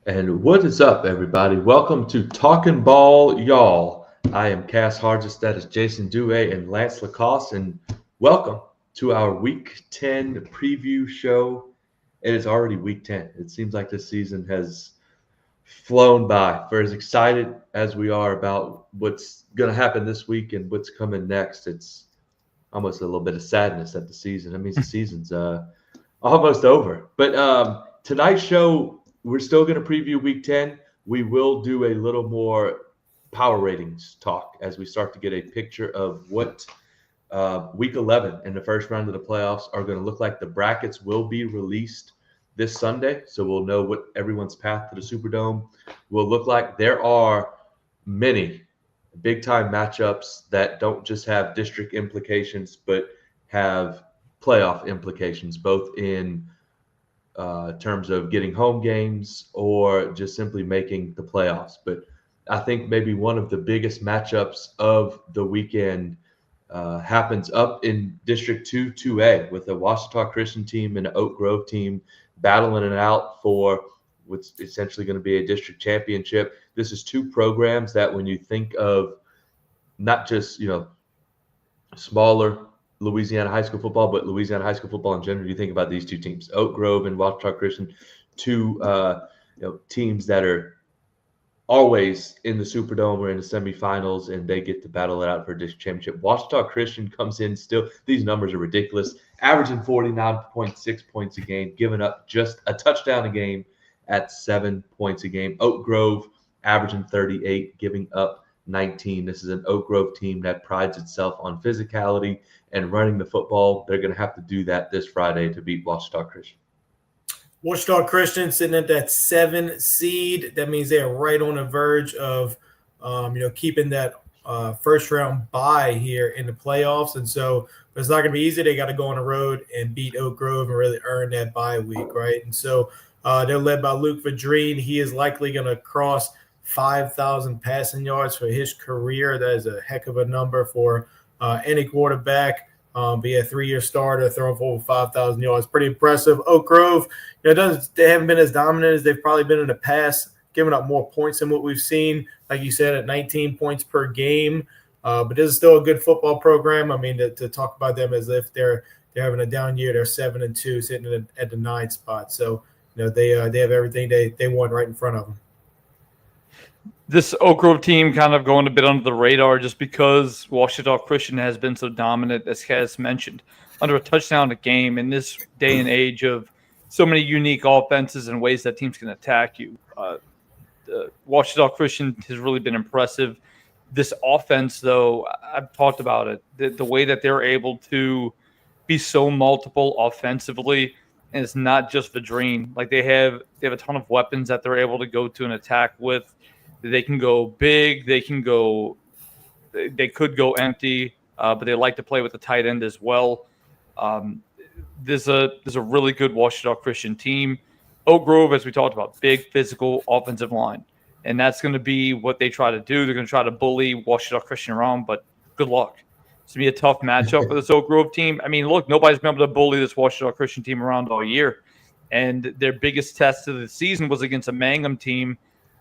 And what is up, everybody? Welcome to Talking Ball, y'all. I am Cass Hargis, that is Jason Due and Lance Lacoste, and welcome to our Week 10 preview show. It is already Week 10. It seems like this season has flown by. For as excited as we are about what's going to happen this week and what's coming next, it's almost a little bit of sadness at the season. That means the season's almost over. But tonight's show, we're still going to preview Week 10. We will do a little more power ratings talk as we start to get a picture of what Week 11 and the first round of the playoffs are going to look like. The brackets will be released this Sunday, so we'll know what everyone's path to the Superdome will look like. There are many big-time matchups that don't just have district implications, but have playoff implications, both in terms of getting home games or just simply making the playoffs. But I think maybe one of the biggest matchups of the weekend happens up in District 2, 2A, with the Washita Christian team and the Oak Grove team battling it out for what's essentially going to be a district championship. This is two programs that, when you think of not just, smaller Louisiana high school football, but Louisiana high school football in general, you think about these two teams, Oak Grove and Washita Christian, two teams that are always in the Superdome or in the semifinals, and they get to battle it out for a district championship. Washita Christian comes in still. These numbers are ridiculous, averaging 49.6 points a game, giving up just a touchdown a game at 7 points a game. Oak Grove averaging 38, giving up 19. This is an Oak Grove team that prides itself on physicality and running the football. They're going to have to do that this Friday to beat Washita Christian. Washita Christian sitting at that 7 seed. That means they are right on the verge of, keeping that first round bye here in the playoffs. And so, but it's not going to be easy. They got to go on the road and beat Oak Grove and really earn that bye week, right? And so they're led by Luke Vadrine. He is likely going to cross 5,000 passing yards for his career. That is a heck of a number for any quarterback. But yeah, 3-year starter, throwing for over 5,000 yards. Pretty impressive. Oak Grove, they haven't been as dominant as they've probably been in the past, giving up more points than what we've seen, like you said, at 19 points per game. But this is still a good football program. I mean, to talk about them as if they're having a down year, they're 7-2, sitting at the 9th spot. So, they have everything they want right in front of them. This Oak Grove team kind of going a bit under the radar just because Washita Christian has been so dominant, as Cass mentioned, under a touchdown a game in this day and age of so many unique offenses and ways that teams can attack you. Washita Christian has really been impressive. This offense, though, I've talked about it, the way that they're able to be so multiple offensively, and it's not just Vadrine. Like they have a ton of weapons that they're able to go to and attack with. They can go big. They could go empty, but they like to play with the tight end as well. There's a really good Washita Christian team. Oak Grove, as we talked about, big physical offensive line, and that's going to be what they try to do. They're going to try to bully Washita Christian around, but good luck. It's going to be a tough matchup for this Oak Grove team. I mean, look, nobody's been able to bully this Washita Christian team around all year, and their biggest test of the season was against a Mangum team.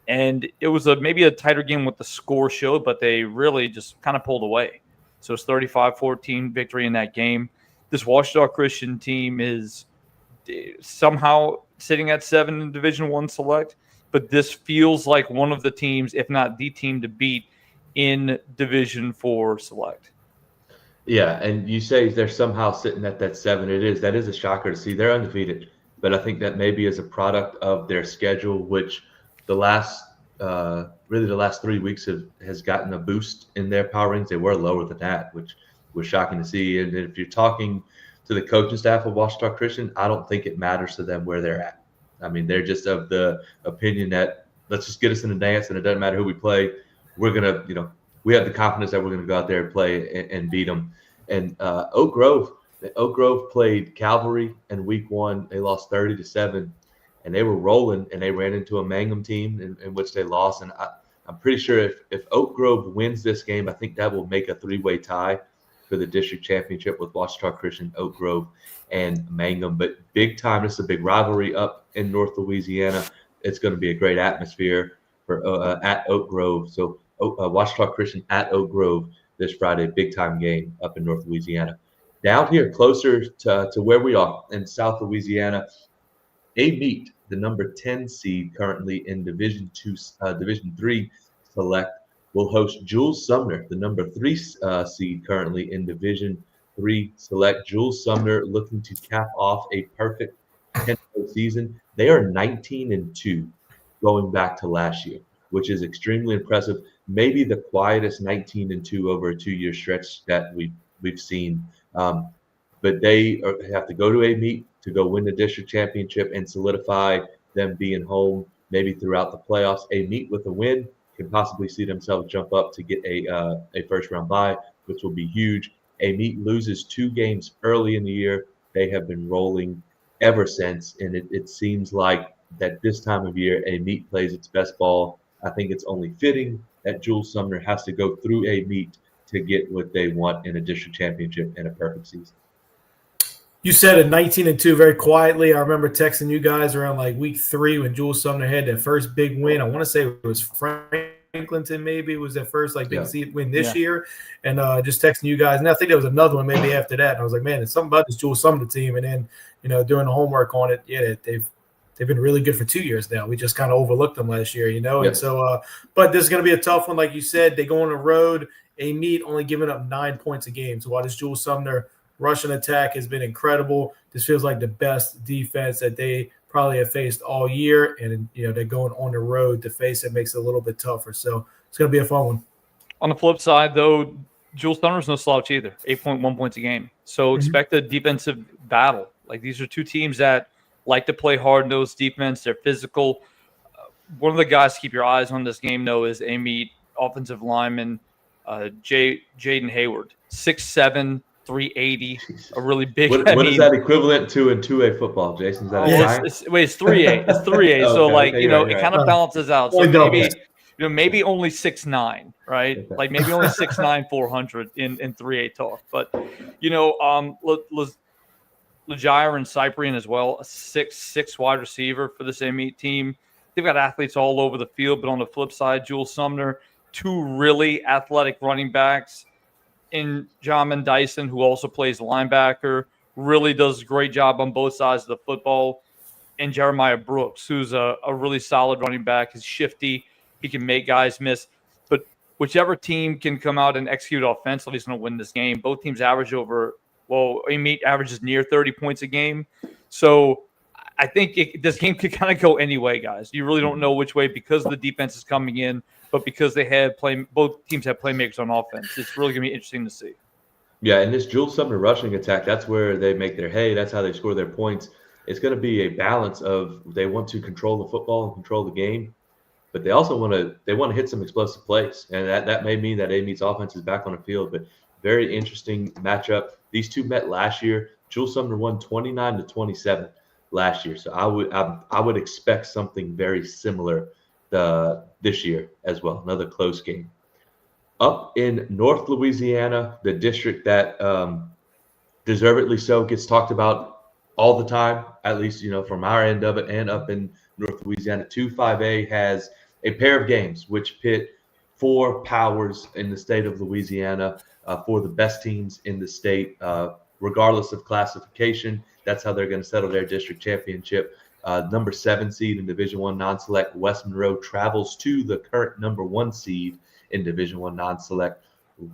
And it was maybe a tighter game what the score showed, but they really just kind of pulled away. So it's 35-14 victory in that game. This Washita Christian team is somehow sitting at 7 in Division I Select, but this feels like one of the teams, if not the team to beat in Division IV Select. Yeah, and you say they're somehow sitting at that 7. That is a shocker to see. They're undefeated, but I think that maybe is a product of their schedule, which the last 3 weeks has gotten a boost in their power rankings. They were lower than that, which was shocking to see. And if you're talking to the coaching staff of Washita Christian, I don't think it matters to them where they're at. I mean, they're just of the opinion that let's just get us in the dance, and it doesn't matter who we play. We're gonna, we have the confidence that we're gonna go out there and play and beat them. And Oak Grove played Calvary in Week 1. They lost 30-7. And they were rolling, and they ran into a Mangum team in which they lost. And I'm pretty sure if Oak Grove wins this game, I think that will make a 3-way tie for the district championship with Washita Christian, Oak Grove, and Mangum. But big time, this is a big rivalry up in North Louisiana. it's going to be a great atmosphere for at Oak Grove. So Washita Christian at Oak Grove this Friday, big time game up in North Louisiana. Down here, closer to where we are in South Louisiana, Meet, the number 10 seed currently in Division Three Select, will host Jules Sumner, the number 3 seed currently in Division Three Select. Jules Sumner looking to cap off a perfect 10-0 season. They are 19-2 going back to last year, which is extremely impressive. Maybe the quietest 19-2 over a 2-year stretch that we've seen. But they have to go to a meet to go win the district championship and solidify them being home maybe throughout the playoffs. A meet with a win can possibly see themselves jump up to get a first round bye, which will be huge. A meet loses 2 games early in the year. They have been rolling ever since, and it seems like that this time of year a meet plays its best ball. I think it's only fitting that Jules Sumner has to go through a meet to get what they want in a district championship and a perfect season. You said a 19-2 very quietly. I remember texting you guys around like week 3 when Jules Sumner had that first big win. I want to say it was Franklinton, maybe it was their first like big seed win this year. And just texting you guys. And I think there was another one maybe after that. And I was like, man, it's something about this Jules Sumner team. And then, doing the homework on it, they've been really good for 2 years now. We just kind of overlooked them last year, And so, but this is going to be a tough one. Like you said, they go on the road, a meet only giving up 9 points a game. So while this Jules Sumner rushing attack has been incredible, this feels like the best defense that they probably have faced all year. And, they're going on the road to face it makes it a little bit tougher. So it's going to be a fun one. On the flip side, though, Jules Sumner's no slouch either, 8.1 points a game. So expect a defensive battle. Like these are two teams that like to play hard-nosed defense. They're physical. One of the guys to keep your eyes on this game, though, is Amite offensive lineman Jaden Hayward, 6'7", 380, a really big. What is that equivalent to in 2A football, Jason? Is that it's 3A. It's 3A. So it kind of balances out. So maybe only 6'9", right? Okay. Like maybe only 6'9", 400 in 3A talk. But Lejaire and Cyprian as well, a 6'6" wide receiver for this Amite team. They've got athletes all over the field, but on the flip side, Jules Sumner, 2 really athletic running backs in Jamin Dyson, who also plays linebacker, really does a great job on both sides of the football, and Jeremiah Brooks, who's a really solid running back. He's shifty. He can make guys miss. But whichever team can come out and execute offensively is going to win this game. Both teams average Amite averages near 30 points a game. So I think this game could kind of go any way, guys. You really don't know which way because the defense is coming in, but because both teams have playmakers on offense. It's really going to be interesting to see. Yeah, and this Jules Sumner rushing attack, that's where they make their hay. That's how they score their points. It's going to be a balance of they want to control the football and control the game, but they also want to hit some explosive plays. And that may mean that Amite's offense is back on the field, but very interesting matchup. These two met last year. Jules Sumner won 29-27 last year. So I would expect something very similar this year as well. Another close game. Up in North Louisiana, the district that deservedly so gets talked about all the time, at least from our end of it, and up in North Louisiana, 2-5A has a pair of games which pit 4 powers in the state of Louisiana for the best teams in the state, regardless of classification. That's how they're going to settle their district championship. Number 7 seed in Division I non-select, West Monroe, travels to the current number 1 seed in Division I non-select,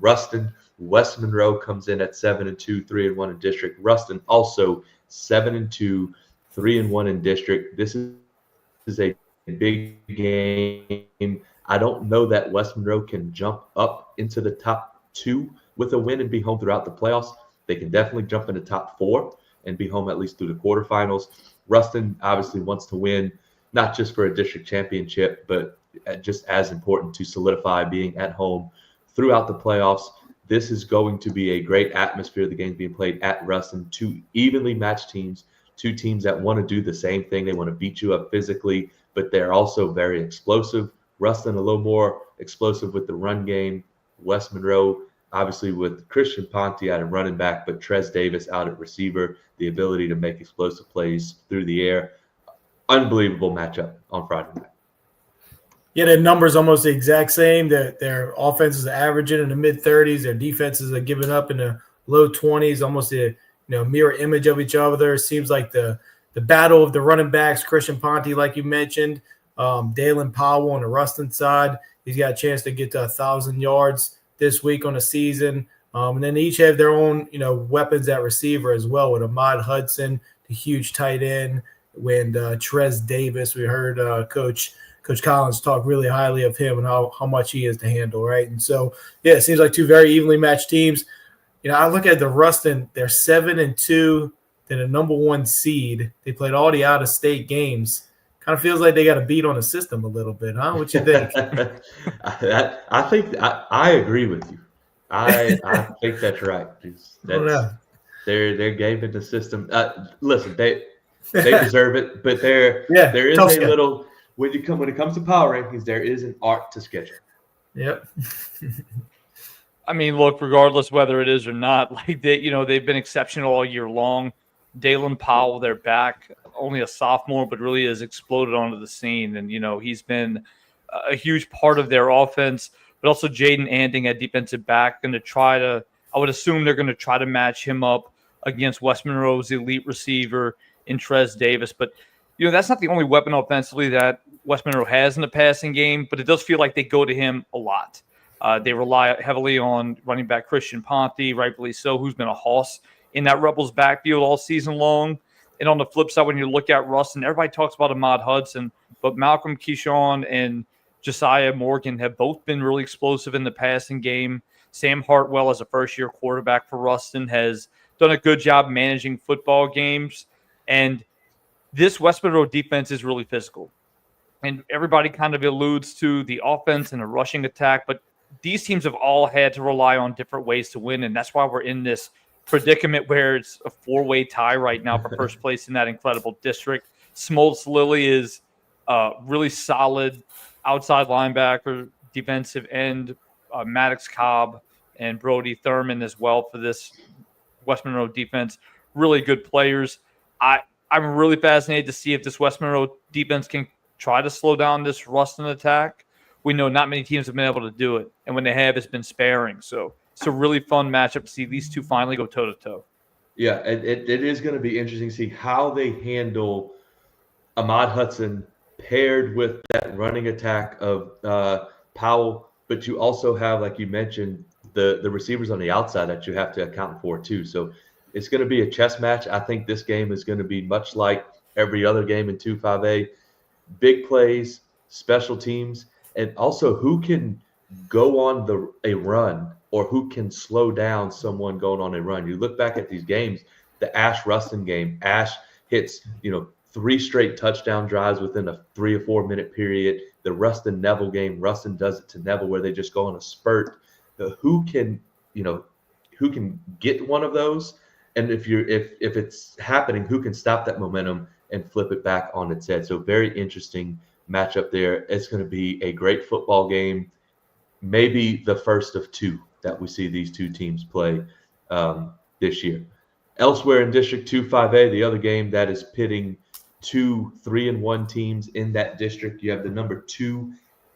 Ruston. West Monroe comes in at 7-2, 3-1 in district. Ruston also 7-2, 3-1 in district. This is a big game. I don't know that West Monroe can jump up into the top 2 with a win and be home throughout the playoffs. They can definitely jump into top 4 and be home at least through the quarterfinals. Ruston obviously wants to win, not just for a district championship, but just as important to solidify being at home throughout the playoffs. This is going to be a great atmosphere. The game's being played at Ruston. 2 evenly matched teams, 2 teams that want to do the same thing. They want to beat you up physically, but they're also very explosive. Ruston a little more explosive with the run game. West Monroe, obviously with Christian Ponte out at running back, but Trez Davis out at receiver, the ability to make explosive plays through the air. unbelievable matchup on Friday night. Yeah, their numbers almost the exact same. Their offenses are averaging in the mid-30s. Their defenses are giving up in the low 20s, almost a mirror image of each other. It seems like the battle of the running backs, Christian Ponte, like you mentioned, Dalen Powell on the Rustin side. He's got a chance to get to 1,000 yards this week on the season. And then they each have their own, weapons at receiver as well, with Ahmad Hudson, the huge tight end, and Trez Davis. We heard Coach Collins talk really highly of him and how much he is to handle, right? And so, yeah, it seems like two very evenly matched teams. I look at the Rustin, they're 7-2, they're the number 1 seed. They played all the out-of-state games. Kind of feels like they got a beat on the system a little bit, huh? What you think? I think I agree with you. I think that's right. They're game in the system. Listen, they deserve it, but there is a little when it comes to power rankings, there is an art to schedule. Yep. I mean, look, regardless whether it is or not, like they've been exceptional all year long. Dalen Powell, they're back, only a sophomore, but really has exploded onto the scene. And, he's been a huge part of their offense, but also Jaden Anding at defensive back I would assume they're going to try to match him up against West Monroe's elite receiver in Trez Davis. But, that's not the only weapon offensively that West Monroe has in the passing game, but it does feel like they go to him a lot. They rely heavily on running back Christian Ponte, rightfully so, who's been a hoss in that Rebels backfield all season long. And on the flip side, when you look at Rustin, everybody talks about Ahmad Hudson, but Malcolm Keyshawn and Josiah Morgan have both been really explosive in the passing game. Sam Hartwell, as a first-year quarterback for Rustin, has done a good job managing football games. And this West Monroe defense is really physical. And everybody kind of alludes to the offense and the rushing attack, but these teams have all had to rely on different ways to win, and that's why we're in this predicament where it's a 4-way tie right now for first place in that incredible district. Smoltz Lilly is really solid outside linebacker, defensive end, Maddox Cobb and Brody Thurman as well for this West Monroe defense. Really good players. I'm really fascinated to see if this West Monroe defense can try to slow down this Rustin attack. We know not many teams have been able to do it, and when they have, it's been sparing. So it's a really fun matchup to see these two finally go toe-to-toe. Yeah, it is going to be interesting to see how they handle Ahmad Hudson paired with that running attack of Powell. But you also have, like you mentioned, the receivers on the outside that you have to account for too. So it's going to be a chess match. I think this game is going to be much like every other game in 2-5A. Big plays, special teams, and also who can go on a run or who can slow down someone going on a run. You look back at these games, the Ash Rustin game, Ash hits, 3 straight touchdown drives within a 3 or 4 minute period. The Rustin Neville game, Rustin does it to Neville where they just go on a spurt. Who can get one of those? And if it's happening, who can stop that momentum and flip it back on its head? So very interesting matchup there. It's going to be a great football game, maybe the first of 2 that we see these two teams play this year. Elsewhere in District 2-5A, the other game that is pitting 2 3-1 teams in that district, you have the number 2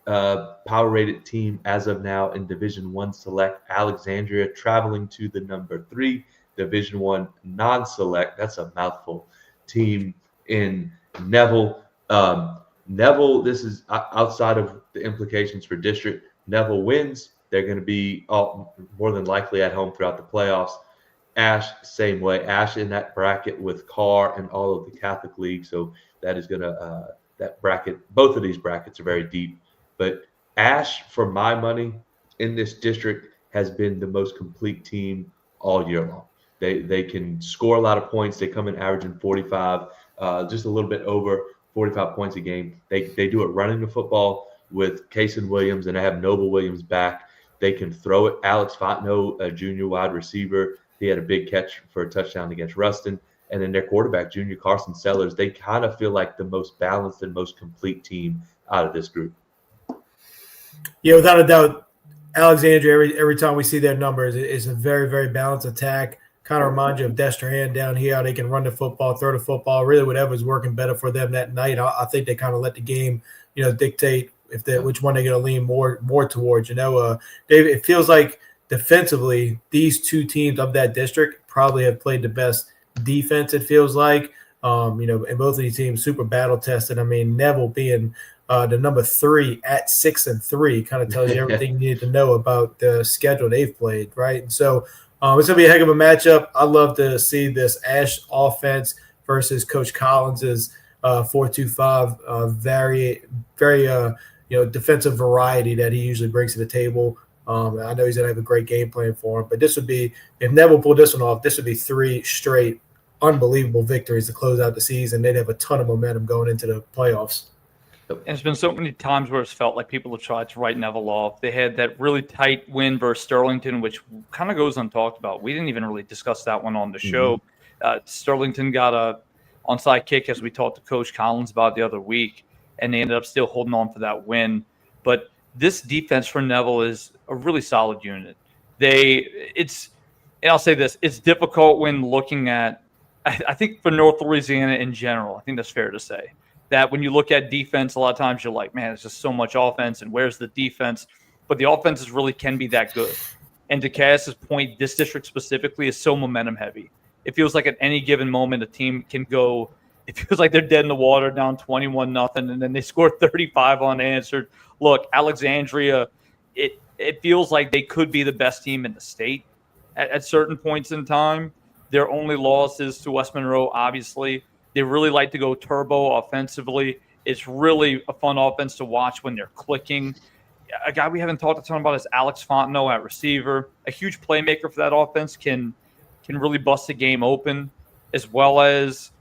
power rated team as of now in Division 1 Select, Alexandria, traveling to the number 3 Division 1 non-select, that's a mouthful, team in Neville. Neville, this is outside of the implications for district. Neville wins. They're going to be more than likely at home throughout the playoffs. Ash, same way. Ash in that bracket with Carr and all of the Catholic League. So that is going to that bracket. Both of these brackets are very deep. But Ash, for my money, in this district has been the most complete team all year long. They can score a lot of points. They come in averaging 45, just a little bit over 45 points a game. They do it running the football with Kason Williams, and they have Noble Williams back. They can throw it. Alex Fontenot, a junior wide receiver, he had a big catch for a touchdown against Rustin. And then their quarterback, junior Carson Sellers, they kind of feel like the most balanced and most complete team out of this group. Yeah, without a doubt, Alexandria, every time we see their numbers, it's a very, very balanced attack. kind of remind you of Destrehan down here, how they can run the football, throw the football, really whatever's working better for them that night. I think they kind of let the game, dictate which one they're going to lean more towards. Dave, it feels like defensively, these two teams of that district probably have played the best defense, it feels like. And both of these teams super battle tested. I mean, Neville being the number 3 at 6-3 kind of tells you everything you need to know about the schedule they've played, right? And so it's going to be a heck of a matchup. I love to see this Ash offense versus Coach Collins's 4-2-5, very defensive variety that he usually brings to the table. I know he's going to have a great game plan for him, but this would be, if Neville pulled this one off, this would be 3 straight unbelievable victories to close out the season. They'd have a ton of momentum going into the playoffs. And it's been so many times where it's felt like people have tried to write Neville off. They had that really tight win versus Sterlington, which kind of goes untalked about. We didn't even really discuss that one on the show. Sterlington got a onside kick, as we talked to Coach Collins about the other week, and they ended up still holding on for that win. But this defense for Neville is a really solid unit. And I'll say this, it's difficult when looking at, I think for North Louisiana in general, I think that's fair to say, that when you look at defense, a lot of times you're like, man, it's just so much offense, and where's the defense? But the offenses really can be that good. And to Cass's point, this district specifically is so momentum heavy. It feels like at any given moment a team can go, it feels like they're dead in the water, down 21-0, and then they score 35 unanswered. Look, Alexandria, it feels like they could be the best team in the state at certain points in time. Their only loss is to West Monroe, obviously. They really like to go turbo offensively. It's really a fun offense to watch when they're clicking. A guy we haven't talked a ton about is Alex Fontenot at receiver. A huge playmaker for that offense, can really bust the game open, as well as,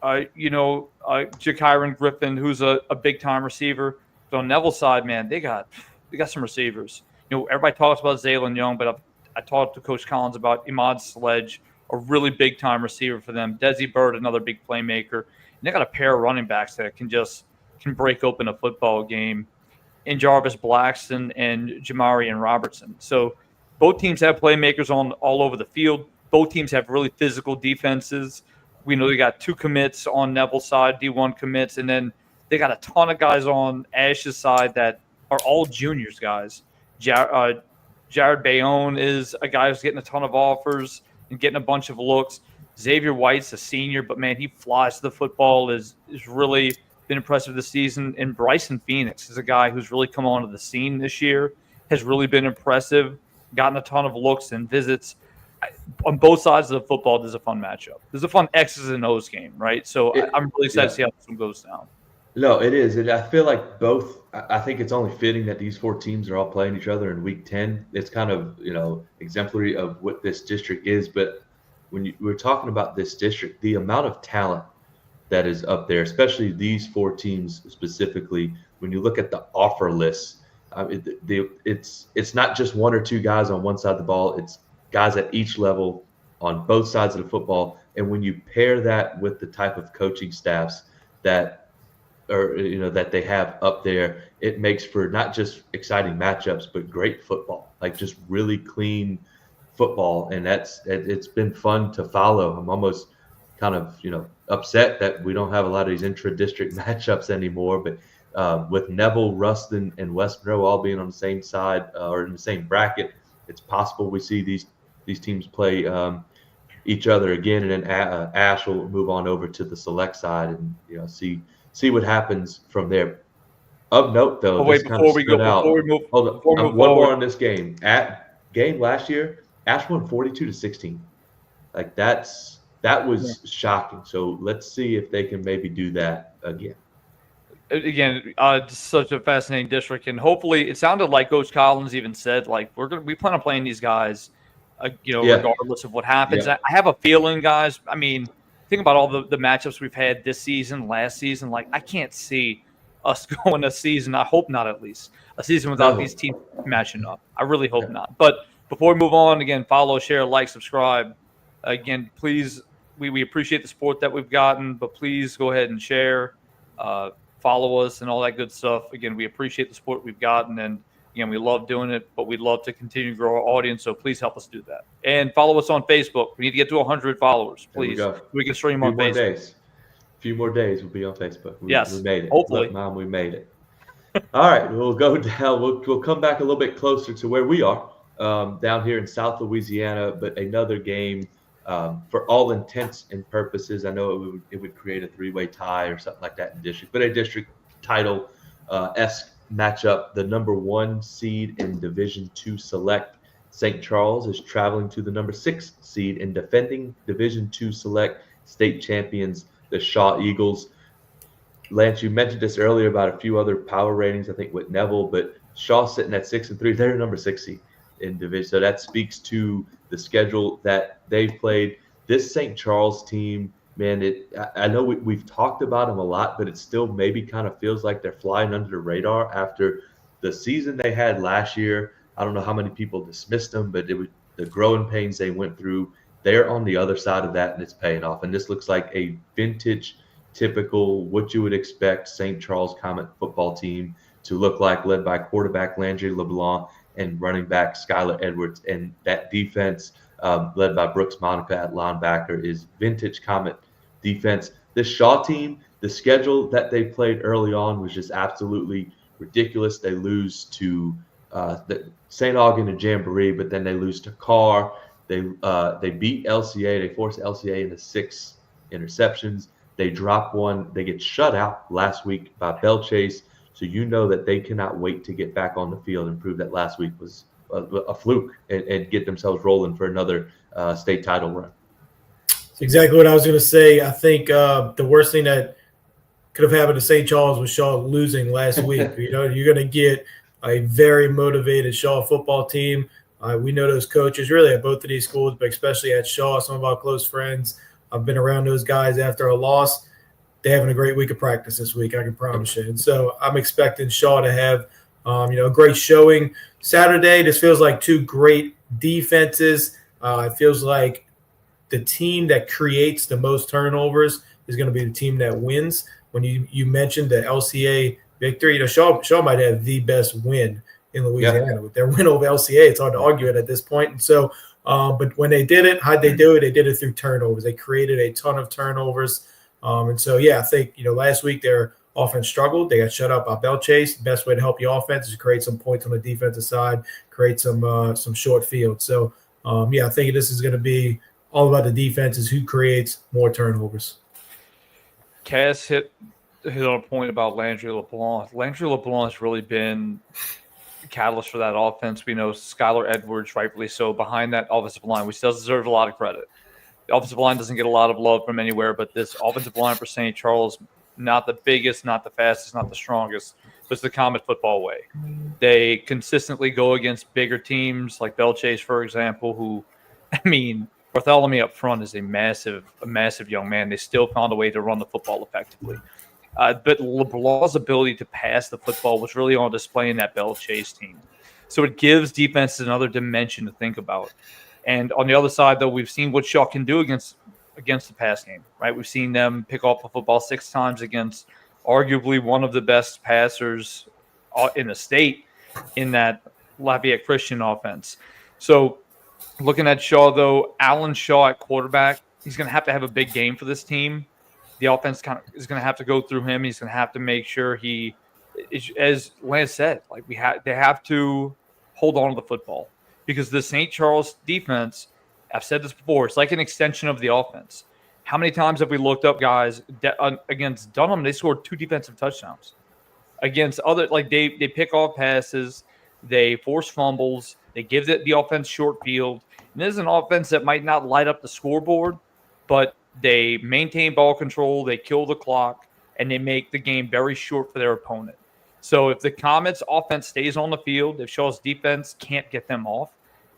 Jakiron Griffin, who's a big-time receiver. But on Neville's side, man, they got some receivers. Everybody talks about Zaylin Young, but I talked to Coach Collins about Imad Sledge, a really big-time receiver for them. Desi Bird, another big playmaker. And they got a pair of running backs that can break open a football game in Jarvis Blackston and Jamarian Robertson. So both teams have playmakers all over the field. Both teams have really physical defenses. We know they got 2 commits on Neville's side, D1 commits, and then they got a ton of guys on Ash's side that are all juniors guys. Jared Bayonne is a guy who's getting a ton of offers and getting a bunch of looks. Xavier White's a senior, but man, he flies to the football, is really been impressive this season. And Bryson Phoenix is a guy who's really come onto the scene this year, has really been impressive, gotten a ton of looks and visits. On both sides of the football, there's a fun matchup. There's a fun X's and O's game, right? So I'm really excited to see how this one goes down. No, it is. And I feel like I think it's only fitting that these 4 teams are all playing each other in week 10. It's kind of, exemplary of what this district is. But when we're talking about this district, the amount of talent that is up there, especially these 4 teams specifically, when you look at the offer list, it's not just 1 or 2 guys on one side of the ball. It's guys at each level on both sides of the football. And when you pair that with the type of coaching staffs that they have up there, it makes for not just exciting matchups, but great football, like just really clean football. And it's been fun to follow. I'm almost kind of, upset that we don't have a lot of these intra-district matchups anymore, but with Neville, Ruston, and West Monroe all being on the same side or in the same bracket, it's possible we see these teams play each other again, and then Ash will move on over to the select side and see what happens from there. Of note, though, before we move one more on this game. Game last year, Ash won 42-16. Like that was shocking. So let's see if they can maybe do that again. Again, such a fascinating district, and hopefully, it sounded like Coach Collins even said, like, we plan on playing these guys, regardless of what happens. Yeah. I have a feeling, guys. I mean, think about all the matchups we've had this season, last season. Like, I can't see us going a season. I hope not, at least a season without these teams matching up. I really hope not. But before we move on, again, follow, share, like, subscribe. Again, please, we appreciate the support that we've gotten, but please go ahead and share. Follow us and all that good stuff. Again, we appreciate the support we've gotten, and Again, we love doing it, but we'd love to continue to grow our audience. So please help us do that. And follow us on Facebook. We need to get to 100 followers, please. We can stream on Facebook. Few more days, we'll be on Facebook. We made it. Hopefully. Look, Mom, we made it. All right, we'll go down. We'll come back a little bit closer to where we are down here in South Louisiana, but another game for all intents and purposes. I know it would create a three-way tie or something like that in district, but a district title esque matchup. The number 1 seed in Division II Select, St. Charles, is traveling to the number 6 seed in defending Division II Select state champions, the Shaw Eagles. Lance, you mentioned this earlier about a few other power ratings, I think with Neville, but Shaw sitting at 6-3. They're number 6 seed in division. So that speaks to the schedule that they've played. This St. Charles team, man, I know we've talked about them a lot, but it still maybe kind of feels like they're flying under the radar after the season they had last year. I don't know how many people dismissed them, but it was the growing pains they went through. They're on the other side of that, and it's paying off. And this looks like a vintage, typical, what you would expect St. Charles Comet football team to look like, led by quarterback Landry LeBlanc and running back Skylar Edwards. And that defense, led by Brooks Monica at linebacker, is vintage Comet defense. This Shaw team, the schedule that they played early on was just absolutely ridiculous. They lose to the St. Augustine and Jamboree, but then they lose to Carr. They beat LCA. They force LCA into 6 interceptions. They drop one. They get shut out last week by Bell Chase. So you know that they cannot wait to get back on the field and prove that last week was a fluke and get themselves rolling for another state title run. That's exactly what I was going to say. I think the worst thing that could have happened to St. Charles was Shaw losing last week. You're going to get a very motivated Shaw football team. We know those coaches really at both of these schools, but especially at Shaw, some of our close friends. I've been around those guys after a loss. They're having a great week of practice this week, I can promise you. And so I'm expecting Shaw to have, a great showing. Saturday, this feels like 2 great defenses. It feels like the team that creates the most turnovers is going to be the team that wins. When you mentioned the LCA victory, Shaw might have the best win in Louisiana. With their win over LCA, it's hard to argue it at this point. And so, but when they did it, how'd they do it? They did it through turnovers. They created a ton of turnovers. And so, I think, last week their offense struggled. They got shut out by Bell Chase. The best way to help your offense is to create some points on the defensive side, create some short field. So, I think this is going to be all about the defenses, who creates more turnovers. Cass hit on a point about Landry LeBlanc. Landry LeBlanc has really been a catalyst for that offense. We know Skylar Edwards, rightfully so, behind that offensive line, which does deserve a lot of credit. The offensive line doesn't get a lot of love from anywhere, but this offensive line for St. Charles, not the biggest, not the fastest, not the strongest, but it's the Comet football way. They consistently go against bigger teams like Bell Chase, for example, who, Bartholomew up front is a massive young man. They still found a way to run the football effectively. But LeBlanc's ability to pass the football was really on display in that Bell Chase team. So it gives defenses another dimension to think about. And on the other side, though, we've seen what Shaw can do against the pass game, right? We've seen them pick off the football 6 times against arguably one of the best passers in the state in that Lafayette Christian offense. So looking at Shaw, though, Alan Shaw at quarterback, he's going to have a big game for this team. The offense is going to have to go through him. He's going to have to make sure he, as Lance said, they have to hold on to the football. Because the St. Charles defense, I've said this before, it's like an extension of the offense. How many times have we looked up guys against Dunham? They scored 2 defensive touchdowns. Against other, they pick off passes, they force fumbles, they give the offense short field. And this is an offense that might not light up the scoreboard, but they maintain ball control, they kill the clock, and they make the game very short for their opponent. So if the Comets' offense stays on the field, if Shaw's defense can't get them off,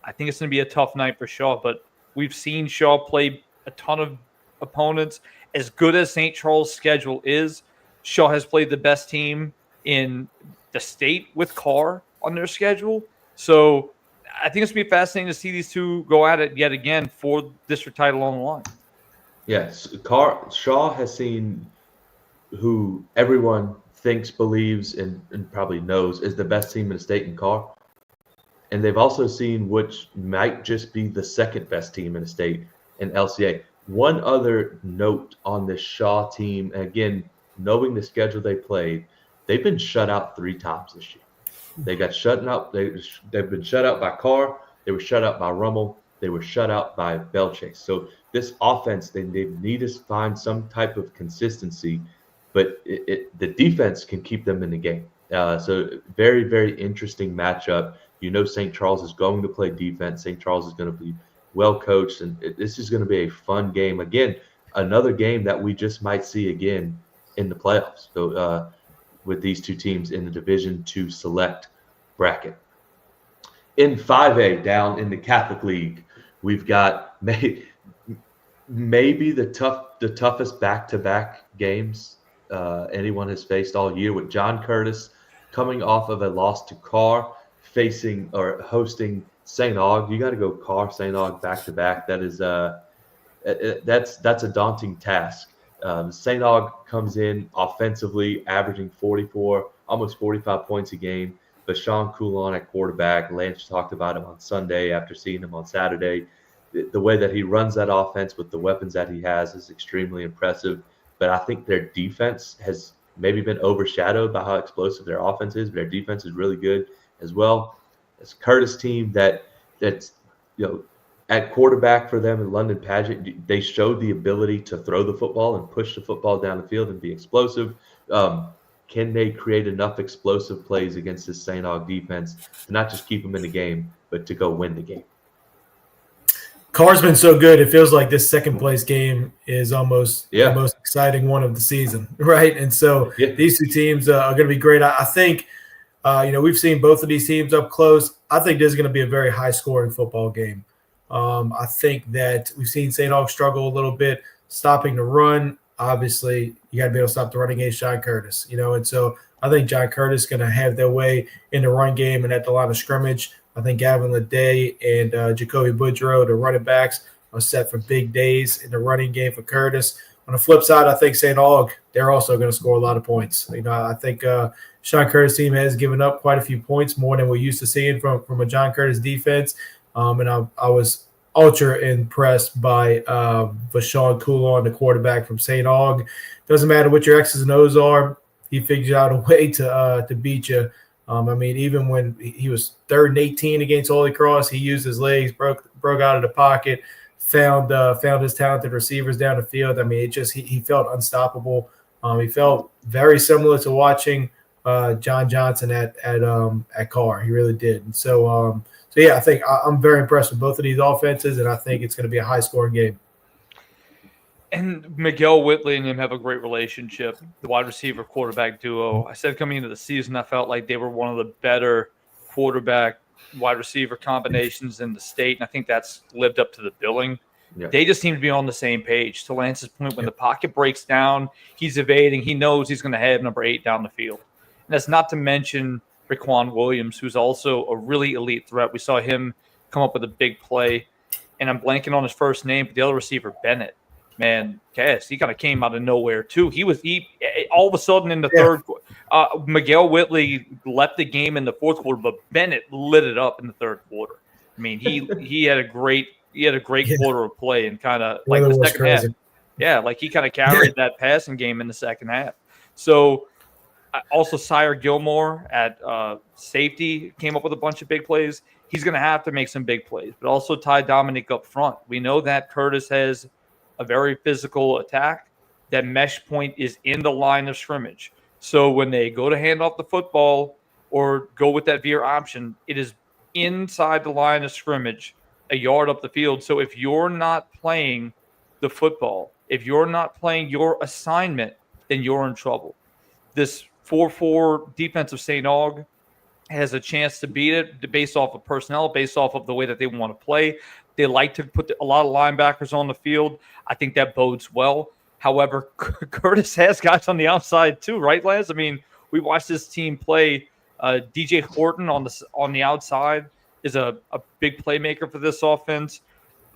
I think it's going to be a tough night for Shaw. But we've seen Shaw play a ton of opponents. As good as St. Charles' schedule is, Shaw has played the best team in the state with Carr on their schedule. So I think it's going to be fascinating to see these two go at it yet again for district title on the line. Yes, Shaw has seen who everyone thinks, believes, and probably knows is the best team in the state in Carr. And they've also seen which might just be the second best team in the state in LCA. One other note on this Shaw team, again, knowing the schedule they played, they've been shut out 3 times this year. They got shut out. They've been shut out by Carr. They were shut out by Rummel. They were shut out by Belchase. So this offense, they need to find some type of consistency, but the defense can keep them in the game. So very, very interesting matchup. You know, St. Charles is going to play defense. St. Charles is going to be well coached, and this is going to be a fun game. Again, another game that we just might see again in the playoffs. So with these 2 teams in the Division II Select bracket. In 5A, down in the Catholic League, we've got maybe the toughest back-to-back games anyone has faced all year, with John Curtis coming off of a loss to Carr, facing or hosting St. Aug. You got to go Carr, St. Aug back-to-back. That is that's a daunting task. St. Aug comes in offensively, averaging 44, almost 45 points a game. But Sean Coulon at quarterback, Lance talked about him on Sunday after seeing him on Saturday. The way that he runs that offense with the weapons that he has is extremely impressive. But I think their defense has maybe been overshadowed by how explosive their offense is. But their defense is really good as well. It's a Curtis team that's at quarterback for them in London Pageant. They showed the ability to throw the football and push the football down the field and be explosive. Can they create enough explosive plays against this St. Aug defense to not just keep them in the game, but to go win the game? Carr's been so good. It feels like this second place game is almost the most exciting one of the season, right? And so these 2 teams are going to be great. I think, we've seen both of these teams up close. I think this is going to be a very high-scoring football game. I think that we've seen St. Aug struggle a little bit stopping the run. Obviously, you got to be able to stop the run against John Curtis, and so I think John Curtis is going to have their way in the run game and at the line of scrimmage. I think Gavin Leday and Jacoby Boudreaux, the running backs, are set for big days in the running game for Curtis. On the flip side, I think St. Aug, they're also going to score a lot of points. I think Sean Curtis' team has given up quite a few points, more than we're used to seeing from a John Curtis defense. And I was ultra impressed by Vashawn Coulon, the quarterback from St. Aug. Doesn't matter what your X's and O's are, he figures out a way to beat you. Even when he was 3rd and 18 against Holy Cross, he used his legs, broke out of the pocket, found his talented receivers down the field. He felt unstoppable. He felt very similar to watching John Johnson at Carr. He really did. And so I think I'm very impressed with both of these offenses, and I think it's going to be a high-scoring game. And Miguel Whitley and him have a great relationship, the wide receiver quarterback duo. I said coming into the season, I felt like they were one of the better quarterback wide receiver combinations in the state, and I think that's lived up to the billing. Yeah. They just seem to be on the same page. To Lance's point, when the pocket breaks down, he's evading. He knows he's going to have number 8 down the field. And that's not to mention Raquan Williams, who's also a really elite threat. We saw him come up with a big play, and I'm blanking on his first name, but the other receiver, Bennett. Man, Cass, he kind of came out of nowhere too. He all of a sudden in the third. Miguel Whitley left the game in the fourth quarter, but Bennett lit it up in the third quarter. He had a great quarter of play and kind of like the second half. Yeah, like he kind of carried that passing game in the second half. So also Sire Gilmore at safety came up with a bunch of big plays. He's going to have to make some big plays, but also Ty Dominic up front. We know that Curtis has a very physical attack. That mesh point is in the line of scrimmage. So when they go to hand off the football or go with that veer option, it is inside the line of scrimmage, a yard up the field. So if you're not playing the football, if you're not playing your assignment, then you're in trouble. This 4-4 defense of St. Aug has a chance to beat it based off of personnel, based off of the way that they want to play. They like to put a lot of linebackers on the field. I think that bodes well. However, Curtis has guys on the outside too, right, Lance? We watched this team play. DJ Horton on the outside is a big playmaker for this offense.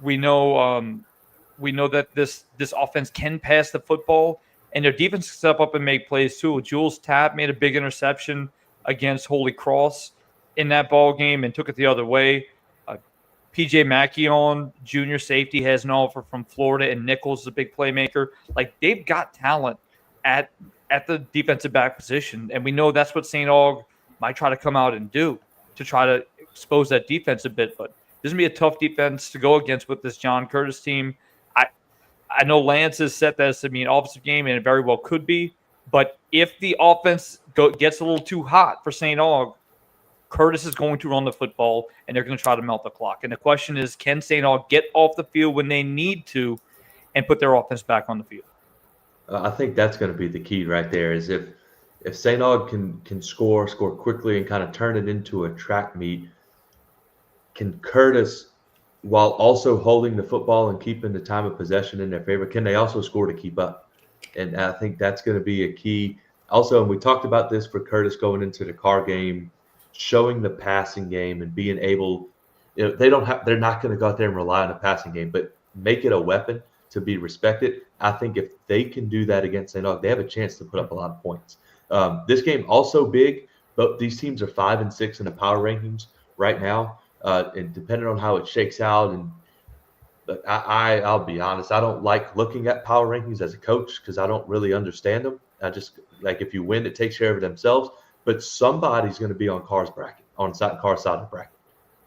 We know that this offense can pass the football, and their defense can step up and make plays too. Jules Tapp made a big interception against Holy Cross in that ball game and took it the other way. PJ Mackion, junior safety, has an offer from Florida, and Nichols is a big playmaker. Like, they've got talent at the defensive back position, and we know that's what St. Aug might try to come out and do to try to expose that defense a bit. But this is going to be a tough defense to go against with this John Curtis team. I know Lance has set that as to be an offensive game, and it very well could be. But if the offense gets a little too hot for St. Aug, Curtis is going to run the football, and they're going to try to melt the clock. And the question is, can St. Aug get off the field when they need to and put their offense back on the field? I think that's going to be the key right there. Is if St. Aug can score quickly and kind of turn it into a track meet, can Curtis, while also holding the football and keeping the time of possession in their favor, can they also score to keep up? And I think that's going to be a key. Also, and we talked about this for Curtis going into the Carr game, showing the passing game and being able, they're not going to go out there and rely on the passing game, but make it a weapon to be respected. I think if they can do that against St. Aug, they have a chance to put up a lot of points. This game also big, but these teams are 5 and 6 in the power rankings right now. And depending on how it shakes out, and I'll be honest, I don't like looking at power rankings as a coach because I don't really understand them. I just, like, if you win, it takes care of themselves. But somebody's going to be on Carr's bracket, on Carr's side of the bracket,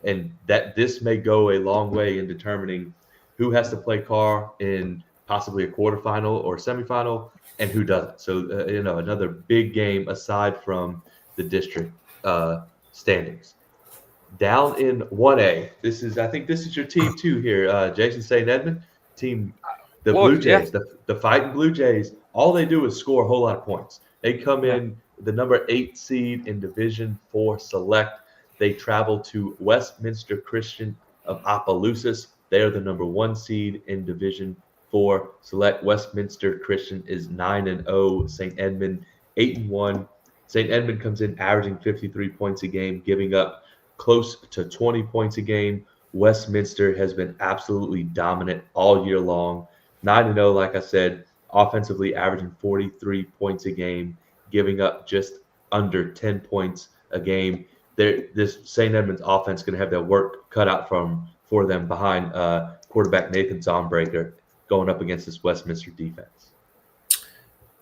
and that this may go a long way in determining who has to play Carr in possibly a quarterfinal or semifinal, and who doesn't. So another big game aside from the district standings. Down in 1A, I think this is your team too here, Jason St. Edmund team, the Blue Jays, the Fighting Blue Jays. All they do is score a whole lot of points. They come in the number 8 seed in Division 4 Select. They travel to Westminster Christian of Opelousas. They are the number 1 seed in Division 4 Select. Westminster Christian is 9-0. St. Edmund 8-1. St. Edmund comes in averaging 53 points a game, giving up close to 20 points a game. Westminster has been absolutely dominant all year long. 9-0, like I said, offensively averaging 43 points a game, giving up just under 10 points a game. This St. Edmunds offense is going to have their work cut out for them behind quarterback Nathan Zonbreaker going up against this Westminster defense.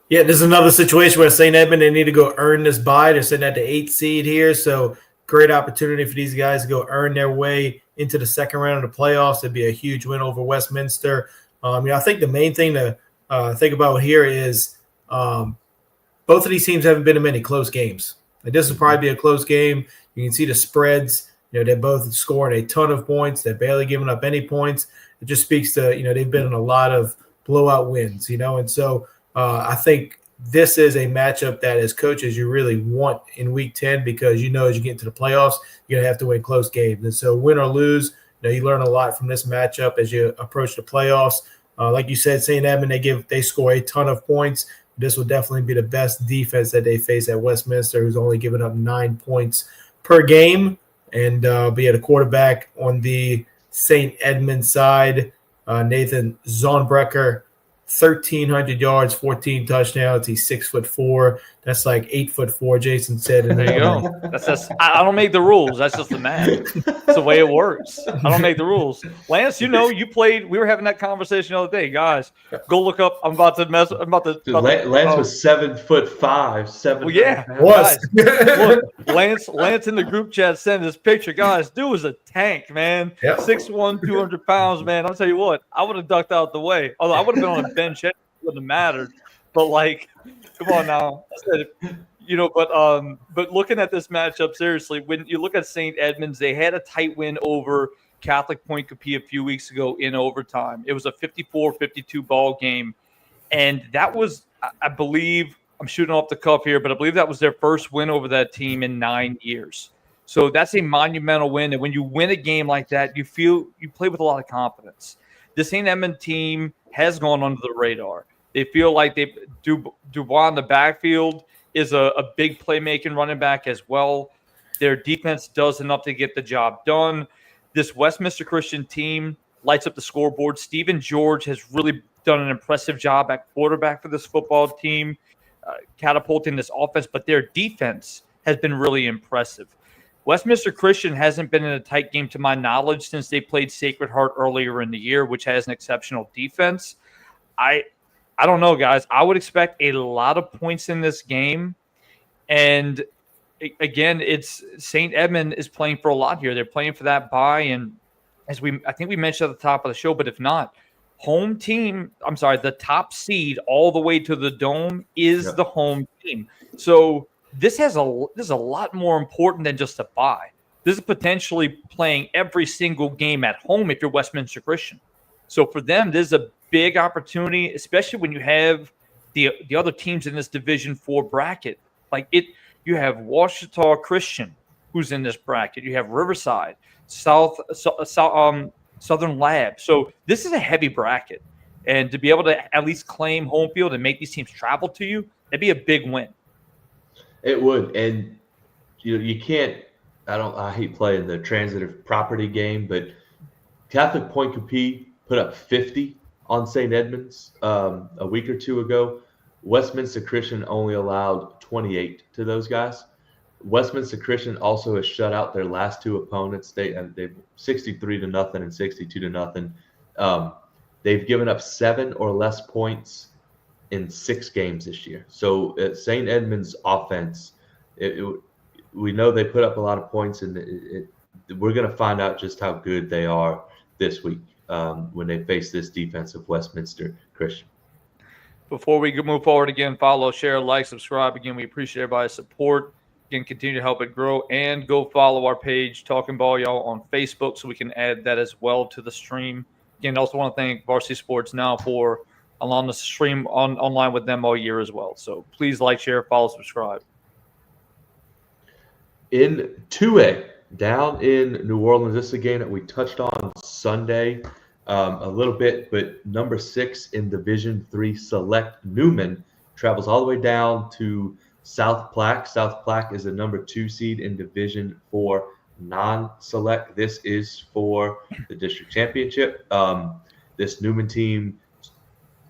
Yeah, this is another situation where St. Edmund, they need to go earn this bye. They're sitting at the 8th seed here, so great opportunity for these guys to go earn their way into the second round of the playoffs. It'd be a huge win over Westminster. I think the main thing to think about here is both of these teams haven't been in many close games. Like, this will probably be a close game. You can see the spreads. They're both scoring a ton of points. They're barely giving up any points. It just speaks to, they've been in a lot of blowout wins, and so I think this is a matchup that as coaches you really want in Week 10 because as you get into the playoffs, you're going to have to win close games. And so win or lose, you learn a lot from this matchup as you approach the playoffs. Like you said, St. Edmund, they score a ton of points. This will definitely be the best defense that they face at Westminster, who's only given up 9 points per game. And be at a quarterback on the St. Edmund side, Nathan Zonbreaker, 1,300 yards, 14 touchdowns. He's 6'4". That's like 8'4", Jason said. And there you go. That's just, I don't make the rules. That's just the math. That's the way it works. I don't make the rules. Lance, you played. We were having that conversation the other day, guys. Go look up. Lance was 7'5". Well, yeah, was. Look, Lance in the group chat sent this picture, guys. Dude was a tank, man. Yep. 6'1", 200 pounds, man. I'll tell you what. I would have ducked out the way. Although I would have been on a bench, it wouldn't have mattered. But come on now. But looking at this matchup seriously, when you look at St. Edmunds, they had a tight win over Catholic Point Capee a few weeks ago in overtime. It was a 54-52 ball game, and that was, I believe, I'm shooting off the cuff here, but I believe that was their first win over that team in 9 years. So that's a monumental win, and when you win a game like that, you play with a lot of confidence. The St. Edmund team has gone under the radar. They feel like Dubois in the backfield is a big playmaking running back as well. Their defense does enough to get the job done. This Westminster Christian team lights up the scoreboard. Stephen George has really done an impressive job at quarterback for this football team, catapulting this offense, but their defense has been really impressive. Westminster Christian hasn't been in a tight game to my knowledge since they played Sacred Heart earlier in the year, which has an exceptional defense. I don't know, guys. I would expect a lot of points in this game. And again, it's St. Edmund is playing for a lot here. They're playing for that bye. And I think we mentioned at the top of the show, but if not, the top seed all the way to the Dome is the home team. So this is a lot more important than just a bye. This is potentially playing every single game at home if you're Westminster Christian. So for them, this is a big opportunity, especially when you have the other teams in this Division 4 bracket. You have Ouachita Christian, who's in this bracket. You have Riverside, Southern Lab. So this is a heavy bracket. And to be able to at least claim home field and make these teams travel to you, that'd be a big win. It would. And you can't – I hate playing the transitive property game, but Catholic Point Capee put up 50 on St. Edmunds a week or two ago. Westminster Christian only allowed 28 to those guys. Westminster Christian also has shut out their last two opponents. They've 63-0 and 62-0. They've given up 7 or less points in 6 games this year. So St. Edmunds offense, we know they put up a lot of points, and we're going to find out just how good they are this week when they face this defense of Westminster Christian. Before we move forward, again, follow, share, like, subscribe. Again, we appreciate everybody's support. Again, continue to help it grow, and go follow our page, Talking Ball Y'all, on Facebook, so we can add that as well to the stream. Again, also want to thank Varsity Sports Now for allowing us to stream online with them all year as well. So please like, share, follow, subscribe. In 2A, down in New Orleans, this is a game that we touched on Sunday a little bit, but number 6 in Division 3 Select Newman travels all the way down to South Plaque. South Plaque is the number 2 seed in Division 4 non-select. This is for the district championship. This Newman team,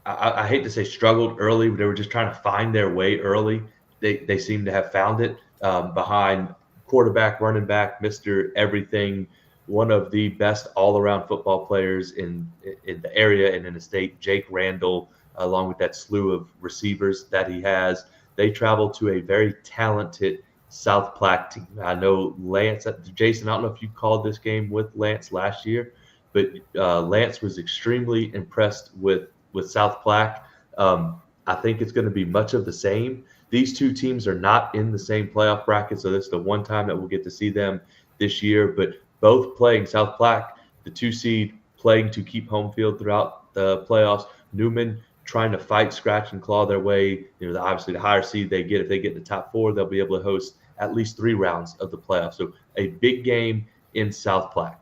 I hate to say struggled early, but they were just trying to find their way early. They seem to have found it behind quarterback, running back, Mr. Everything, one of the best all-around football players in the area and in the state, Jake Randall, along with that slew of receivers that he has. They travel to a very talented South Plaque team. I know Lance, Jason, I don't know if you called this game with Lance last year, but Lance was extremely impressed with South Plaque. I think it's going to be much of the same. These two teams are not in the same playoff bracket, so this is the one time that we'll get to see them this year, but both playing South Plaque, the 2 seed, playing to keep home field throughout the playoffs. Newman trying to fight, scratch, and claw their way. Obviously, the higher seed they get, if they get in the top 4, they'll be able to host at least 3 rounds of the playoffs. So a big game in South Plaque.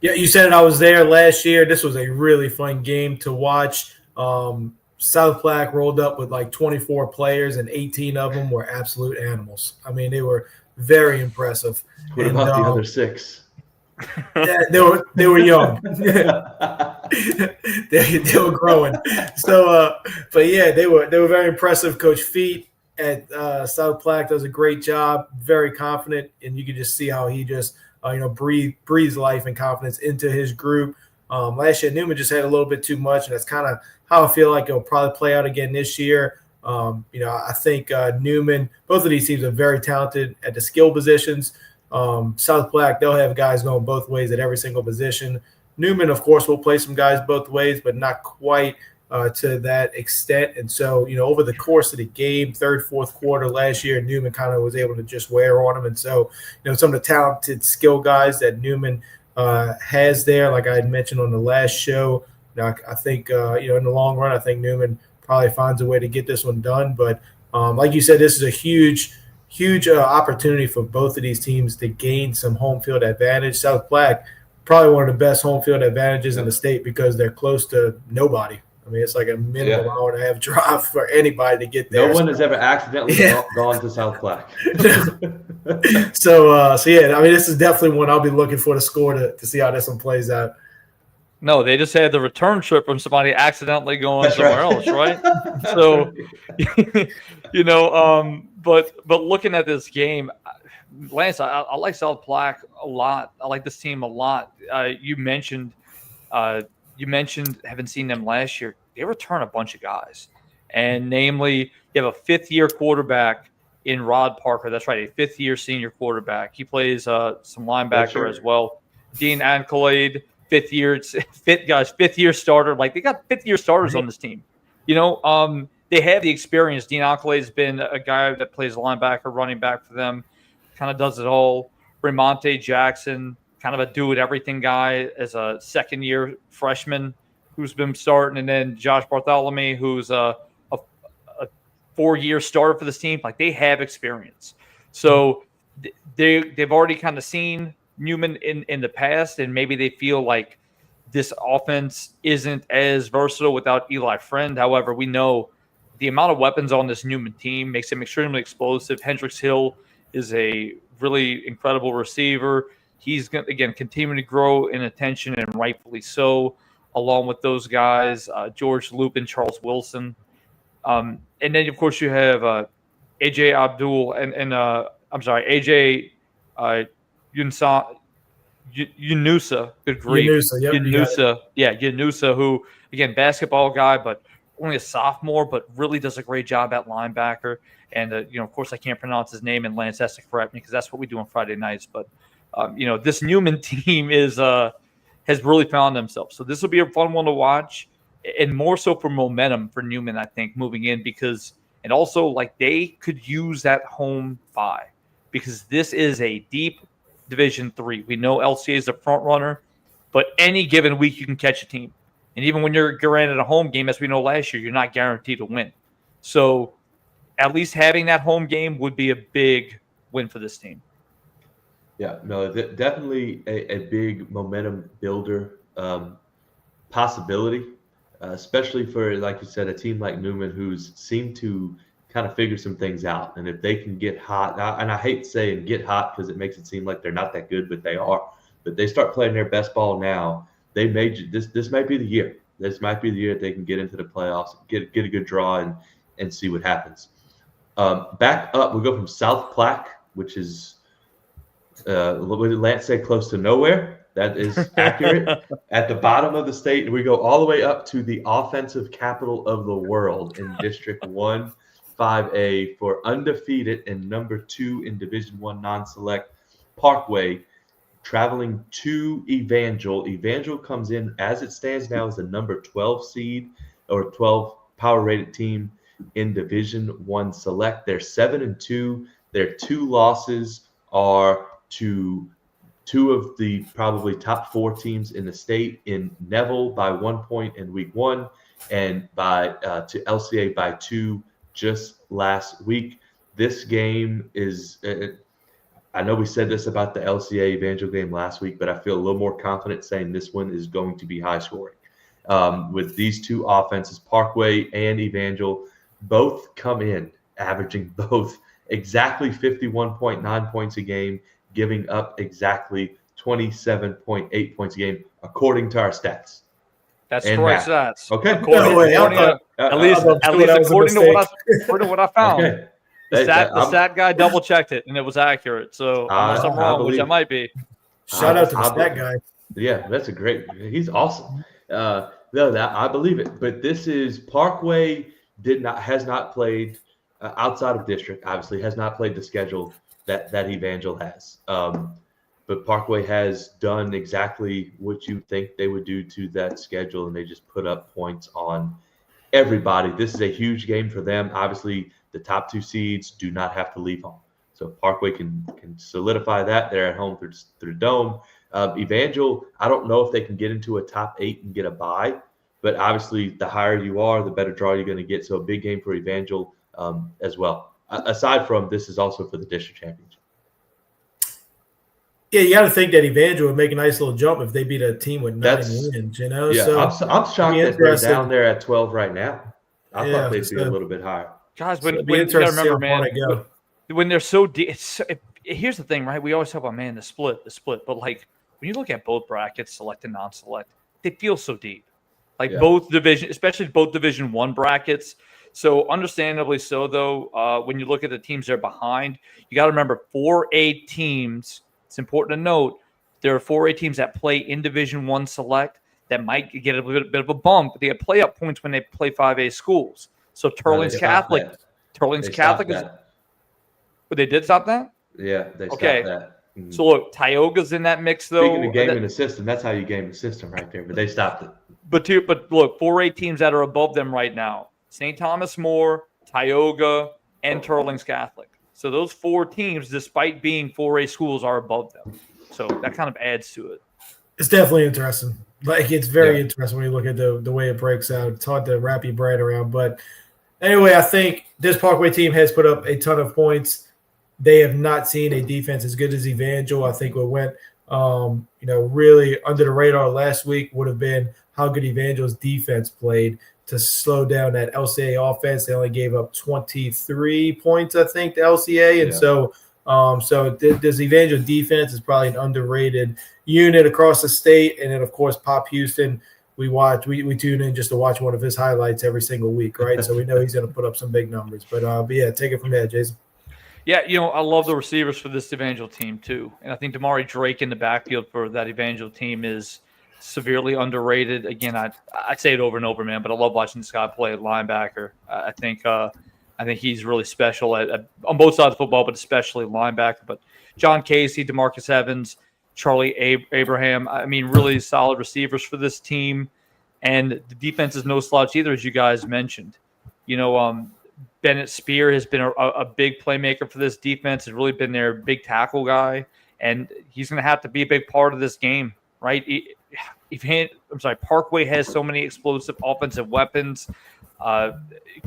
Yeah, you said it. I was there last year. This was a really fun game to watch. South Plaque rolled up with like 24 players, and 18 of them were absolute animals. I mean, they were very impressive. What about the other 6? Yeah, they were young. they were growing. So, but yeah, they were very impressive. Coach Feet at South Plaque does a great job. Very confident, and you can just see how he just breathes life and confidence into his group. Last year, Newman just had a little bit too much, and that's kind of how I feel like it'll probably play out again this year. I think Newman, both of these teams are very talented at the skill positions. South Plaque, they'll have guys going both ways at every single position. Newman, of course, will play some guys both ways, but not quite to that extent. And so, over the course of the game, third, fourth quarter last year, Newman kind of was able to just wear on them. And so, some of the talented skill guys that Newman has there, like I had mentioned on the last show, I think, in the long run, I think Newman probably finds a way to get this one done. But like you said, this is a huge opportunity for both of these teams to gain some home field advantage. South Plaque, probably one of the best home field advantages in the state because they're close to nobody. I mean, it's like a minimum hour and a half drive for anybody to get there. No one has ever accidentally gone to South Plaque. So yeah, I mean, this is definitely one I'll be looking for the score to see how this one plays out. No, they just had the return trip from somebody accidentally going somewhere else, right? So, but looking at this game, Lance, I like South Platte a lot. I like this team a lot. You mentioned having seen them last year. They return a bunch of guys, and namely, you have a fifth-year quarterback in Rod Parker. That's right, a fifth-year senior quarterback. He plays some linebacker as well. Dean Ancolade, fifth year starter. Like, they got fifth-year starters on this team. They have the experience. Dean Ancolade's been a guy that plays linebacker, running back for them, kind of does it all. Ramonte Jackson, kind of a do-it-everything guy as a second-year freshman who's been starting, and then Josh Bartholomew, who's a 4-year starter for this team. Like, they have experience. So they've already kind of seen Newman in the past, and maybe they feel like this offense isn't as versatile without Eli Friend. However, we know the amount of weapons on this Newman team makes him extremely explosive. Hendricks Hill is a really incredible receiver. He's going to, again, continue to grow in attention, and rightfully so, along with those guys, George Lupin, Charles Wilson. And then, of course, you have A.J. Abdul and A.J. Yunusa. Good grief. Yunusa, who, again, basketball guy, but only a sophomore, but really does a great job at linebacker. And, of course, I can't pronounce his name, and Lance has to correct me because that's what we do on Friday nights. But, this Newman team has really found themselves. So this will be a fun one to watch, and more so for momentum for Newman, I think, moving in, and also, like, they could use that home bye because this is a deep Division III. We know LCA is the front runner, but any given week you can catch a team. And even when you're granted a home game, as we know last year, you're not guaranteed to win. So at least having that home game would be a big win for this team. Yeah, no, definitely a big momentum builder possibility, especially for, like you said, a team like Newman who's seemed to kind of figure some things out. And if they can get hot, and I hate saying get hot because it makes it seem like they're not that good, but they are. But they start playing their best ball now. They this might be the year. This might be the year that they can get into the playoffs, get a good draw, and see what happens. Back up, we go from South Platte, which is what did Lance say, close to nowhere. That is accurate. At the bottom of the state, we go all the way up to the offensive capital of the world in District 1, 5A for undefeated and number 2 in Division 1 non-select Parkway, traveling to Evangel. Evangel comes in, as it stands now, as the number 12 seed or 12 power-rated team in Division 1 select. They're 7-2. Their 2 losses are to 2 of the probably top 4 teams in the state, in Neville by 1 point in week 1 and to LCA by 2 just last week. This game is I know we said this about the LCA Evangel game last week, but I feel a little more confident saying this one is going to be high scoring. With these 2 offenses, Parkway and Evangel, both come in averaging both exactly 51.9 points a game, giving up exactly 27.8 points a game, according to our stats. That's correct stats. Okay. At least according to what I found. Okay. The stat guy double checked it, and it was accurate. So unless I'm wrong, which I might be. Shout out to the stat guy. Yeah, that's he's awesome. I believe it. But this is Parkway has not played outside of district, obviously, has not played the schedule that Evangel has. But Parkway has done exactly what you think they would do to that schedule, and they just put up points on everybody. This is a huge game for them. Obviously, the top 2 seeds do not have to leave home. So Parkway can solidify that. They're at home through Dome. Evangel, I don't know if they can get into a top 8 and get a bye, but obviously the higher you are, the better draw you're going to get. So a big game for Evangel as well. Aside from this is also for the district championship. Yeah, you got to think that Evangel would make a nice little jump if they beat a team with 9 wins, Yeah, so I'm shocked that they're down there at 12 right now. I thought they'd be a little bit higher. Guys, when you got to remember, man, when they're so deep, here's the thing, right? We always talk about, man, the split. But, like, when you look at both brackets, select and non-select, they feel so deep. Like Yeah. both division, especially both Division I brackets. So understandably so, though, when you look at the teams that are behind, you got to remember 4A teams. It's important to note there are 4A teams that play in Division I select that might get a bit of a bump. They get play up points when they play 5A schools. So No, Turling's they stopped Catholic, that. Turling's They Catholic stopped is. that. But they did stop that. Yeah, they stopped Okay. that. Mhm. So look, Tioga's in that mix, though. Speaking of gaming the system, that's how you game the system right there. But they stopped it. But look, 4A teams that are above them right now: St. Thomas More, Tioga, and Turling's Catholic. So those 4 teams, despite being 4A schools, are above them. So that kind of adds to it. It's definitely interesting. Like, it's very Yeah. interesting when you look at the way it breaks out. It's hard to wrap your brain around. But anyway, I think this Parkway team has put up a ton of points. They have not seen a defense as good as Evangel. I think what went, really under the radar last week would have been how good Evangel's defense played to slow down that LCA offense. They only gave up 23 points, I think, to LCA. And so this Evangel defense is probably an underrated unit across the state. And then, of course, Pop Houston, we tune in just to watch one of his highlights every single week, right? So we know he's going to put up some big numbers. But yeah, take it from there, Jason. Yeah, I love the receivers for this Evangel team too. And I think Damari Drake in the backfield for that Evangel team is severely underrated. Again, I say it over and over, man, but I love watching this guy play at linebacker. I think he's really special at on both sides of football, but especially linebacker. But John Casey, DeMarcus Evans, Charlie Abraham, I mean, really solid receivers for this team. And the defense is no slouch either, as you guys mentioned. Bennett Spear has been a big playmaker for this defense. Has really been their big tackle guy, and he's going to have to be a big part of this game, right? Parkway has so many explosive offensive weapons.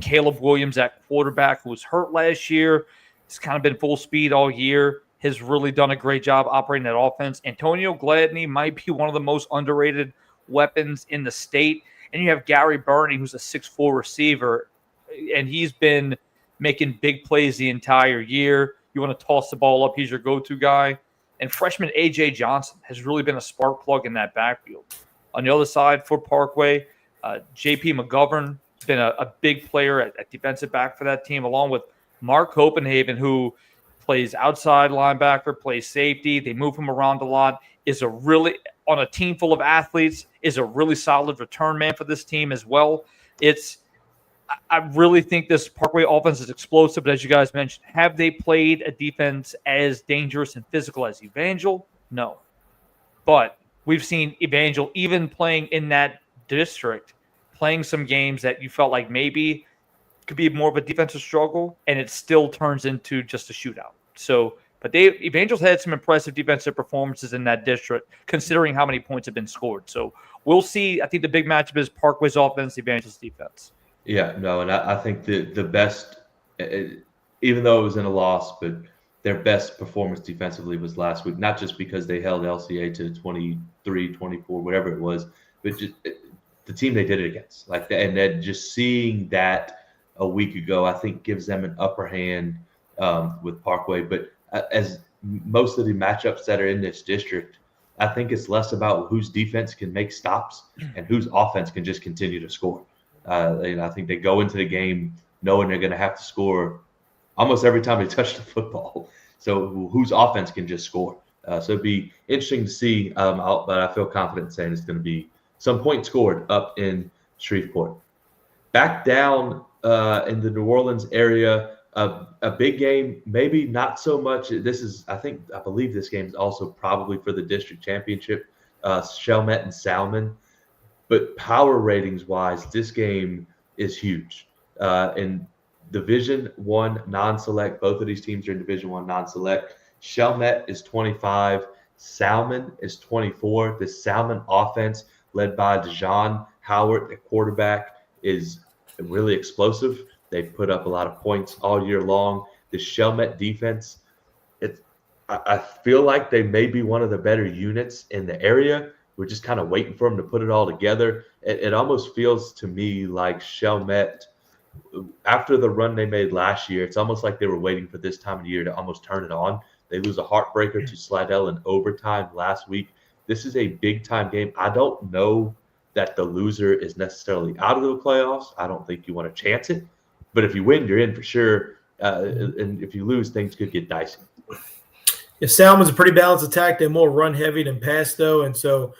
Caleb Williams at quarterback, who was hurt last year, has kind of been full speed all year, has really done a great job operating that offense. Antonio Gladney might be one of the most underrated weapons in the state. And you have Gary Burney, who's a 6'4" receiver, and he's been making big plays the entire year. You want to toss the ball up, he's your go-to guy. And freshman A.J. Johnson has really been a spark plug in that backfield. On the other side for Parkway, J.P. McGovern has been a big player at defensive back for that team, along with Mark Copenhagen, who plays outside linebacker, plays safety. They move him around a lot, on a team full of athletes, is a really solid return man for this team as well. I really think this Parkway offense is explosive, but as you guys mentioned, have they played a defense as dangerous and physical as Evangel? No. But we've seen Evangel, even playing in that district, playing some games that you felt like maybe could be more of a defensive struggle, and it still turns into just a shootout. So, but Evangel's had some impressive defensive performances in that district, considering how many points have been scored. So we'll see. I think the big matchup is Parkway's offense, Evangel's defense. Yeah, no, and I think the best, even though it was in a loss, but their best performance defensively was last week, not just because they held LCA to 23, 24, whatever it was, but just the team they did it against. And then just seeing that a week ago, I think gives them an upper hand with Parkway. But as most of the matchups that are in this district, I think it's less about whose defense can make stops and whose offense can just continue to score. I think they go into the game knowing they're going to have to score almost every time they touch the football. So whose offense can just score? So it'd be interesting to see, but I feel confident saying it's going to be some points scored up in Shreveport. Back down in the New Orleans area, a big game, maybe not so much. I believe this game is also probably for the district championship, Chalmette and Salmon. But power ratings wise, this game is huge. In Division I non-select, both of these teams are in Division I non-select. Chalmette is 25, Salmon is 24. The Salmon offense, led by DeJohn Howard, the quarterback, is really explosive. They've put up a lot of points all year long. The Chalmette defense, I feel like they may be one of the better units in the area. We're just kind of waiting for them to put it all together. It almost feels to me like Chalmette, after the run they made last year, it's almost like they were waiting for this time of year to almost turn it on. They lose a heartbreaker to Slidell in overtime last week. This is a big-time game. I don't know that the loser is necessarily out of the playoffs. I don't think you want to chance it. But if you win, you're in for sure. And if you lose, things could get dicey. Yeah, Salmon's a pretty balanced attack. They're more run heavy than pass, though. And so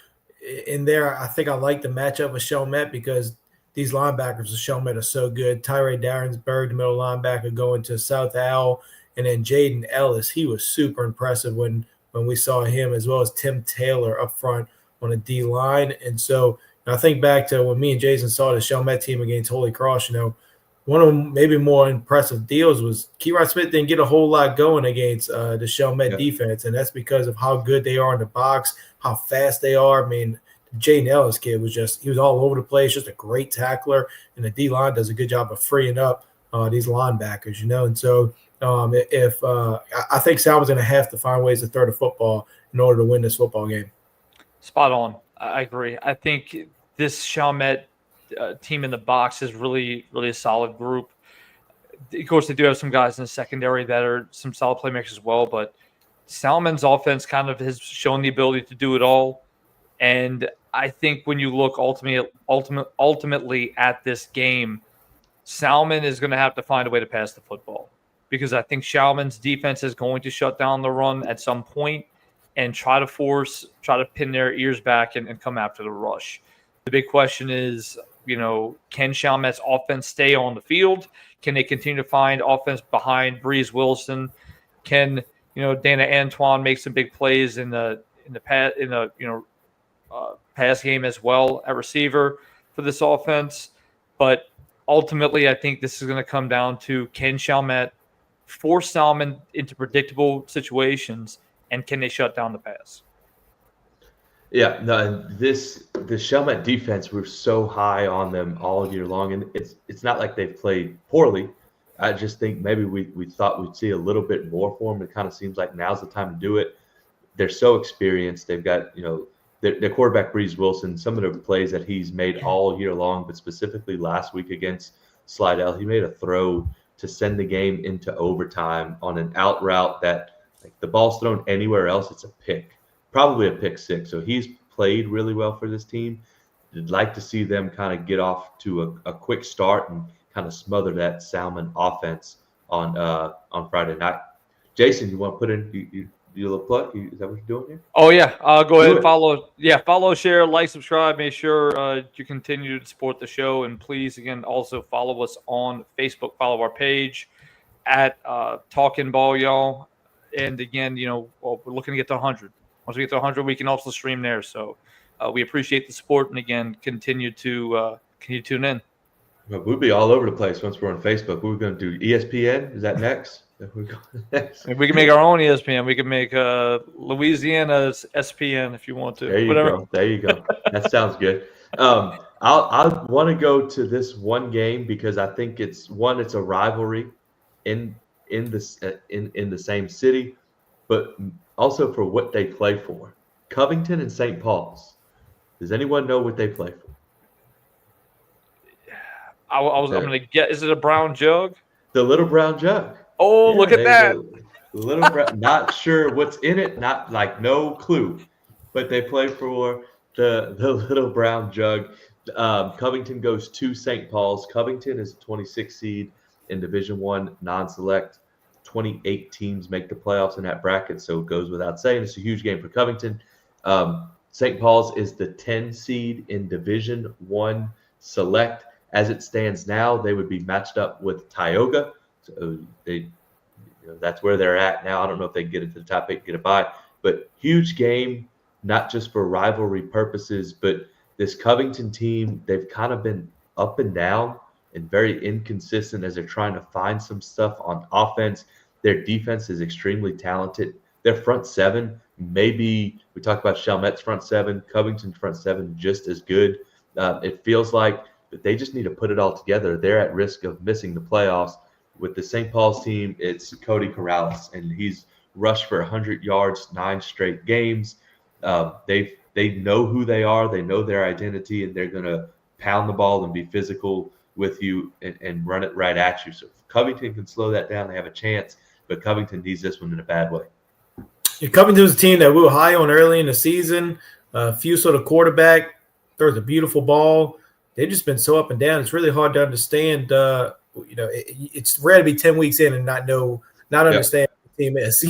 in there, I think I like the matchup with Chalmette because these linebackers of Chalmette are so good. Tyree Darrensburg, the middle linebacker, going to South Al. And then Jaden Ellis, he was super impressive when we saw him, as well as Tim Taylor up front on a D line. And so I think back to when me and Jason saw the Chalmette team against Holy Cross, one of them maybe more impressive deals was Keyron Smith didn't get a whole lot going against the Chalmette defense, and that's because of how good they are in the box, how fast they are. I mean, Jaden Ellis kid he was all over the place, just a great tackler, and the D-line does a good job of freeing up these linebackers, and so I think Salmon's going to have to find ways to throw the football in order to win this football game. Spot on. I agree. I think this Chalmette team in the box is really, really a solid group. Of course, they do have some guys in the secondary that are some solid playmakers as well, but Salmon's offense kind of has shown the ability to do it all. And I think when you look ultimately at this game, Salmon is going to have to find a way to pass the football because I think Salmon's defense is going to shut down the run at some point and try to pin their ears back and come after the rush. The big question is, can Chalmette's offense stay on the field? Can they continue to find offense behind Breeze Wilson? Can Dana Antoine make some big plays in the pass game as well at receiver for this offense? But ultimately, I think this is going to come down to, can Chalmette force Salmon into predictable situations, and can they shut down the pass? Yeah, no, the Chalmette defense, we're so high on them all year long, and it's not like they've played poorly. I just think maybe we thought we'd see a little bit more for them. It kind of seems like now's the time to do it. They're so experienced. They've got their quarterback Breeze Wilson. Some of the plays that he's made all year long, but specifically last week against Slidell, he made a throw to send the game into overtime on an out route that, like, the ball's thrown anywhere else, it's a pick. Probably a pick six. So he's played really well for this team. I'd like to see them kind of get off to a quick start and kind of smother that Salmon offense on Friday night. Jason, you want to put in your little plug? Is that what you're doing here? Oh, yeah. Go ahead and follow. Yeah, follow, share, like, subscribe. Make sure you continue to support the show. And please, again, also follow us on Facebook. Follow our page at Talking Ball, y'all. And, again, we're looking to get to 100. Once we get to 100, we can also stream there. So we appreciate the support. And, again, continue to tune in. Well, we'll be all over the place once we're on Facebook. We're going to do ESPN. Is that next? If we can make our own ESPN, we can make Louisiana's SPN if you want to. There you go. There you go. That sounds good. I want to go to this one game because I think it's a rivalry in the same city, but also for what they play for. Covington and St. Paul's. Does anyone know what they play for? I'm going to get. Is it a brown jug? The little brown jug. Oh, yeah, look at that! Little brown. Not sure what's in it. No clue. But they play for the little brown jug. Covington goes to St. Paul's. Covington is a 26 seed in Division I non-select. 28 teams make the playoffs in that bracket, so it goes without saying. It's a huge game for Covington. St. Paul's is the 10 seed in Division I select. As it stands now, they would be matched up with Tioga. So that's where they're at now. I don't know if they can get into the top 8, get a bye, but huge game, not just for rivalry purposes, but this Covington team, they've kind of been up and down and very inconsistent as they're trying to find some stuff on offense. Their defense is extremely talented. Their front seven, maybe we talked about Chalmette's front seven, Covington's front seven, just as good. It feels like that they just need to put it all together. They're at risk of missing the playoffs. With the St. Paul's team, it's Cody Corrales, and he's rushed for 100 yards 9 straight games. They know who they are. They know their identity, and they're going to pound the ball and be physical with you and run it right at you. So if Covington can slow that down, they have a chance, but Covington needs this one in a bad way. Yeah, Covington was a team that we were high on early in the season. A few sort of quarterback throws a beautiful ball. They've just been so up and down. It's really hard to understand. It's rare to be 10 weeks in and not understand what the team is,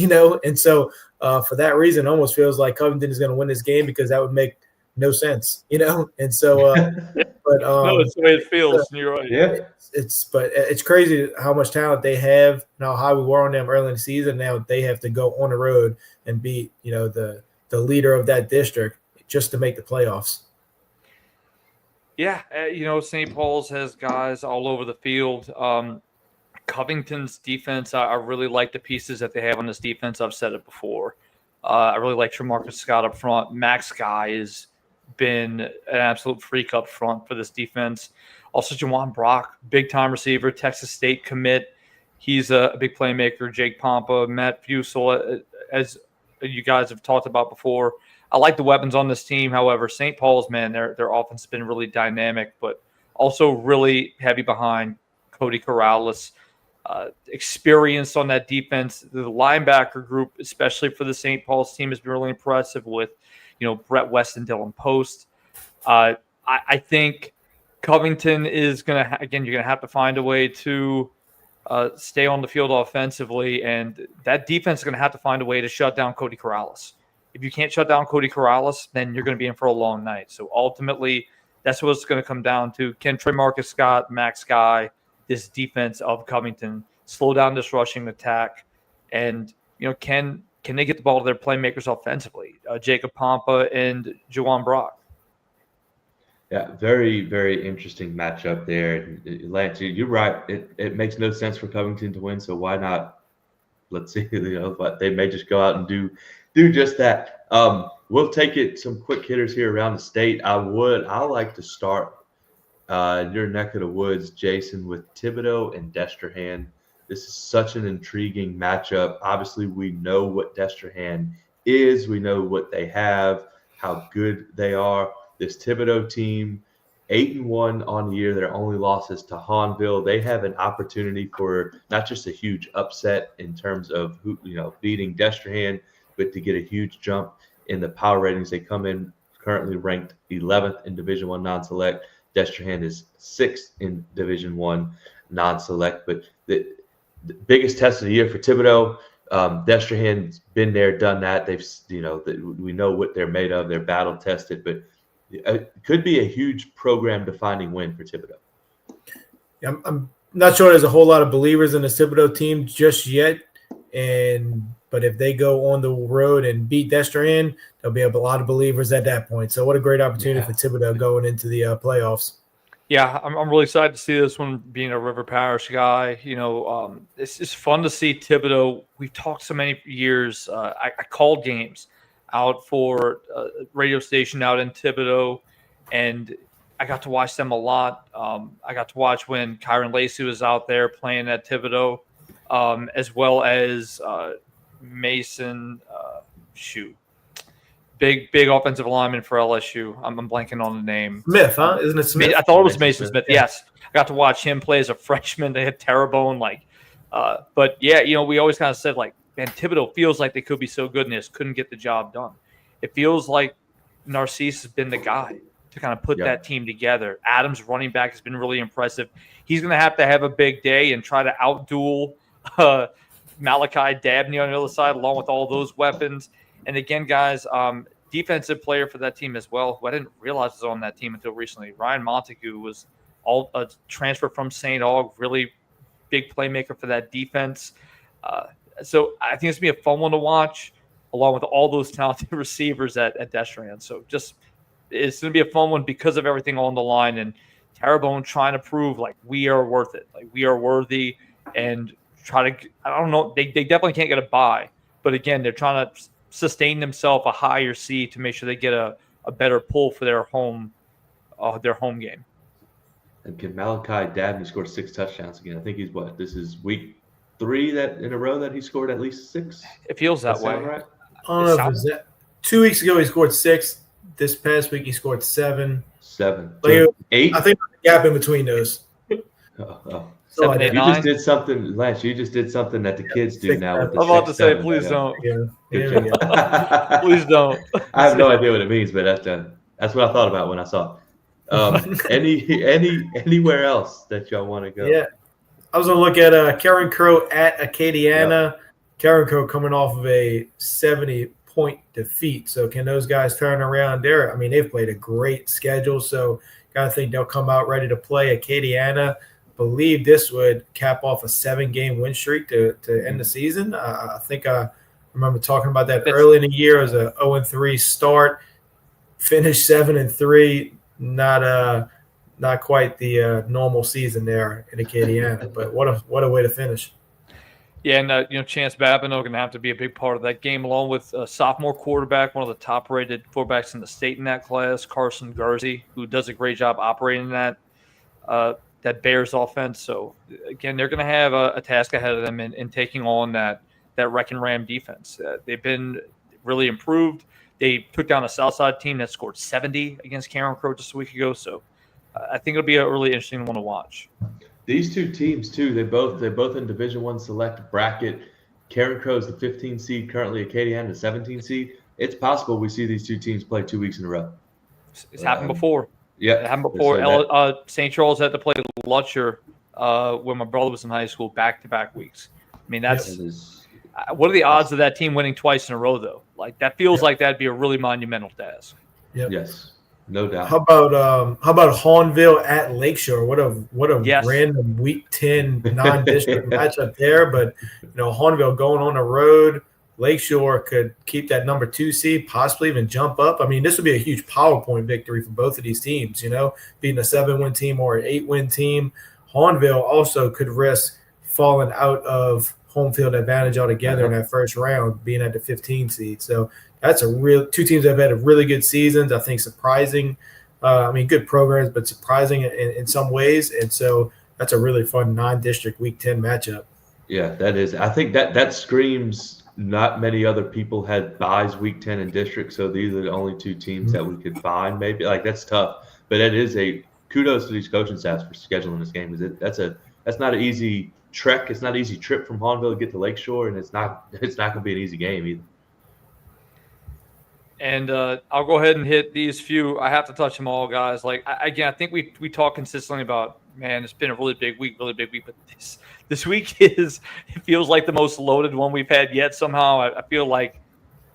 And so for that reason, it almost feels like Covington is going to win this game because that would make no sense, And so, but no, it's the way it feels. You're right. Yeah. It's crazy how much talent they have and how high we were on them early in the season. Now they have to go on the road and beat, the leader of that district just to make the playoffs. Yeah, St. Paul's has guys all over the field. Covington's defense, I really like the pieces that they have on this defense. I've said it before. I really like Tremarcus Scott up front. Max Guy has been an absolute freak up front for this defense. Also, Juwan Brock, big-time receiver, Texas State commit. He's a big playmaker. Jake Pompa, Matt Fusel, as you guys have talked about before. I like the weapons on this team. However, St. Paul's, man, their offense has been really dynamic, but also really heavy behind Cody Corrales. Experienced on that defense. The linebacker group, especially for the St. Paul's team, has been really impressive with, Brett West and Dylan Post. I think Covington is going to, you're going to have to find a way to stay on the field offensively, and that defense is going to have to find a way to shut down Cody Corrales. If you can't shut down Cody Corrales, then you're going to be in for a long night. So ultimately, that's what it's going to come down to. Can Tremarcus Scott, Max Guy, this defense of Covington slow down this rushing attack? And, can they get the ball to their playmakers offensively? Jacob Pompa and Juwan Brock. Yeah, very, very interesting matchup there. Lance, you're right. It makes no sense for Covington to win, so why not? Let's see, but they may just go out and do just that. We'll take it some quick hitters here around the state. I like to start in your neck of the woods, Jason, with Thibodaux and Destrehan. This is such an intriguing matchup. Obviously, we know what Destrehan is. We know what they have, how good they are. This Thibodaux team, 8-1 on the year. Their only losses to Hahnville. They have an opportunity for not just a huge upset in terms of beating Destrehan, but to get a huge jump in the power ratings. They come in currently ranked 11th in Division I non-select. Destrehan is 6th in Division I non-select. But the biggest test of the year for Thibodaux, Destrehan's been there, done that. They've, we know what they're made of. They're battle tested, but it could be a huge program-defining win for Thibodaux. I'm not sure there's a whole lot of believers in the Thibodaux team just yet, but if they go on the road and beat Destrehan, there'll be a lot of believers at that point. So what a great opportunity for Thibodaux going into the playoffs. Yeah, I'm really excited to see this one. Being a River Parish guy, it's just fun to see Thibodaux. We've talked so many years. I called games out for a radio station out in Thibodaux, and I got to watch them a lot. I got to watch when Kyron Lacey was out there playing at Thibodaux, as well as Mason, big offensive lineman for LSU. I'm blanking on the name. Smith, huh? Isn't it Smith? I thought it was Mason Smith. Yes, I got to watch him play as a freshman. They had Terrebonne, but yeah, we always kind of said man, Thibodaux feels like they could be so good and they just couldn't get the job done. It feels like Narcisse has been the guy to kind of put that team together. Adams, running back, has been really impressive. He's going to have a big day and try to outduel Malachi Dabney on the other side, along with all those weapons. And again, guys, defensive player for that team as well, who I didn't realize was on that team until recently. Ryan Montague was a transfer from St. Aug, really big playmaker for that defense. So I think it's going to be a fun one to watch, along with all those talented receivers at Destrehan. So it's going to be a fun one because of everything on the line. And Terrebonne trying to prove we are worth it, we are worthy, and try to. I don't know. They definitely can't get a bye, but again, they're trying to sustain themselves a higher seed to make sure they get a better pull for their home game. And can Malachi Dabney score 6 touchdowns again? I think he's this is week 3 that in a row that he scored at least 6. It feels that way. Right? I don't know if it was that. 2 weeks ago he scored 6. This past week he scored 7. 7. So 8. I think there's a gap in between those. Oh. 7, 8, 9. You just did something, Lance. You just did something that the kids do now. With the I'm about to say, 6-7. please don't. Yeah. Please don't. I have no idea what it means, but That's what I thought about when I saw it. Anywhere else that y'all want to go? Yeah. I was going to look at Karen Crow at Acadiana. Yep. Karen Crow coming off of a 70-point defeat. So can those guys turn around there? I mean, they've played a great schedule. So got to think they'll come out ready to play. Acadiana, believe this would cap off a 7-game win streak to end the season. I think I remember talking about that early in the year as a 0-3 start, finished 7-3. Not quite the normal season there in Acadiana, but what a way to finish. Yeah, and Chance Babineau going to have to be a big part of that game, along with a sophomore quarterback, one of the top-rated quarterbacks in the state in that class, Carson Gursey, who does a great job operating that Bears offense. So again, they're going to have a task ahead of them in taking on that Wreck and Ram defense. They've been really improved. They took down a Southside team that scored 70 against Karen Crow just a week ago. So I think it'll be a really interesting one to watch. These two teams too, they're both in Division I select bracket. Karen Crow's the 15 seed, currently Acadiana the 17 seed. It's possible we see these two teams play 2 weeks in a row. It's happened before. Yeah, it happened before. St. Charles had to play Lutcher when my brother was in high school, back-to-back weeks. I mean, what are the odds of that team winning twice in a row, though? Like that feels like that'd be a really monumental task. Yep. Yes. No doubt. How about Hawnville at Lakeshore? What a random Week 10 non-district matchup there. But Hawnville going on the road, Lakeshore could keep that number 2 seed, possibly even jump up. I mean, this would be a huge PowerPoint victory for both of these teams. Beating a 7-win team or an 8-win team. Hawnville also could risk falling out of home field advantage altogether in that first round, being at the 15 seed. So that's two teams that have had a really good seasons. I think surprising. Good programs, but surprising in some ways. And so that's a really fun non-district Week 10 matchup. Yeah, that is. I think that screams not many other people had buys Week 10 in district. So these are the only two teams that we could find. Maybe that's tough, but that is a kudos to these coaching staffs for scheduling this game. That's not an easy trek. It's not an easy trip from Hawnville to get to Lakeshore, and it's not going to be an easy game either. And I'll go ahead and hit these few. I have to touch them all, guys. I think we talk consistently about, man, it's been a really big week. But this week it feels like the most loaded one we've had yet. Somehow I feel like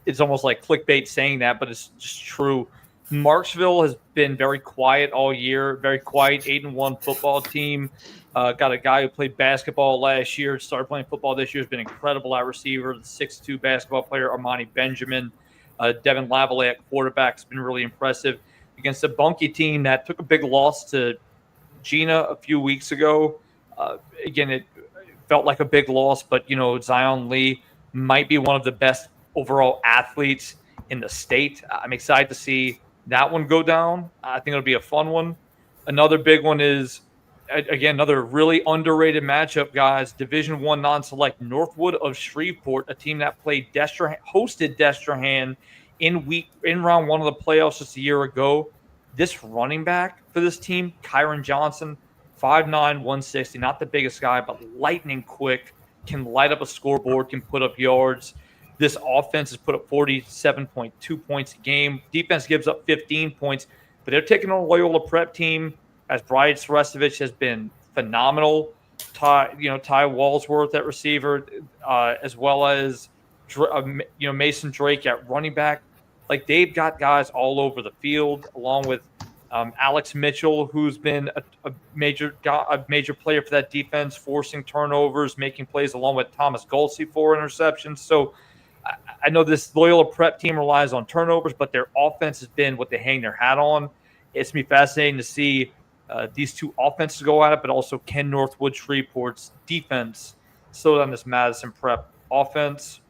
it's almost like clickbait saying that, but it's just true. Marksville has been very quiet all year, very quiet 8-1 football team. Got a guy who played basketball last year, started playing football this year, has been incredible at receiver. The 6'2" basketball player, Armani Benjamin. Devin Lavallee at quarterback has been really impressive against a Bunkie team that took a big loss to Gina a few weeks ago. Again, it felt like a big loss, but, Zion Lee might be one of the best overall athletes in the state. I'm excited to see that one go down. I think it'll be a fun one. Another big one is, again, another really underrated matchup, guys. Division I non-select Northwood of Shreveport, a team that hosted Destrehan in round 1 of the playoffs just a year ago. This running back for this team, Kyron Johnson, 5'9", 160, not the biggest guy, but lightning quick, can light up a scoreboard, can put up yards. This offense has put up 47.2 points a game. Defense gives up 15 points, but they're taking on a Loyola Prep team, as Brian Srestovich has been phenomenal. Ty Walsworth at receiver, as well as Mason Drake at running back. They've got guys all over the field, along with Alex Mitchell, who's been a major player for that defense, forcing turnovers, making plays, along with Thomas Golsey, 4 interceptions. So I know this Loyola Prep team relies on turnovers, but their offense has been what they hang their hat on. It's going to be fascinating to see these two offenses go at it, but also can Northwood Shreveport's defense slow down this Madison Prep offense?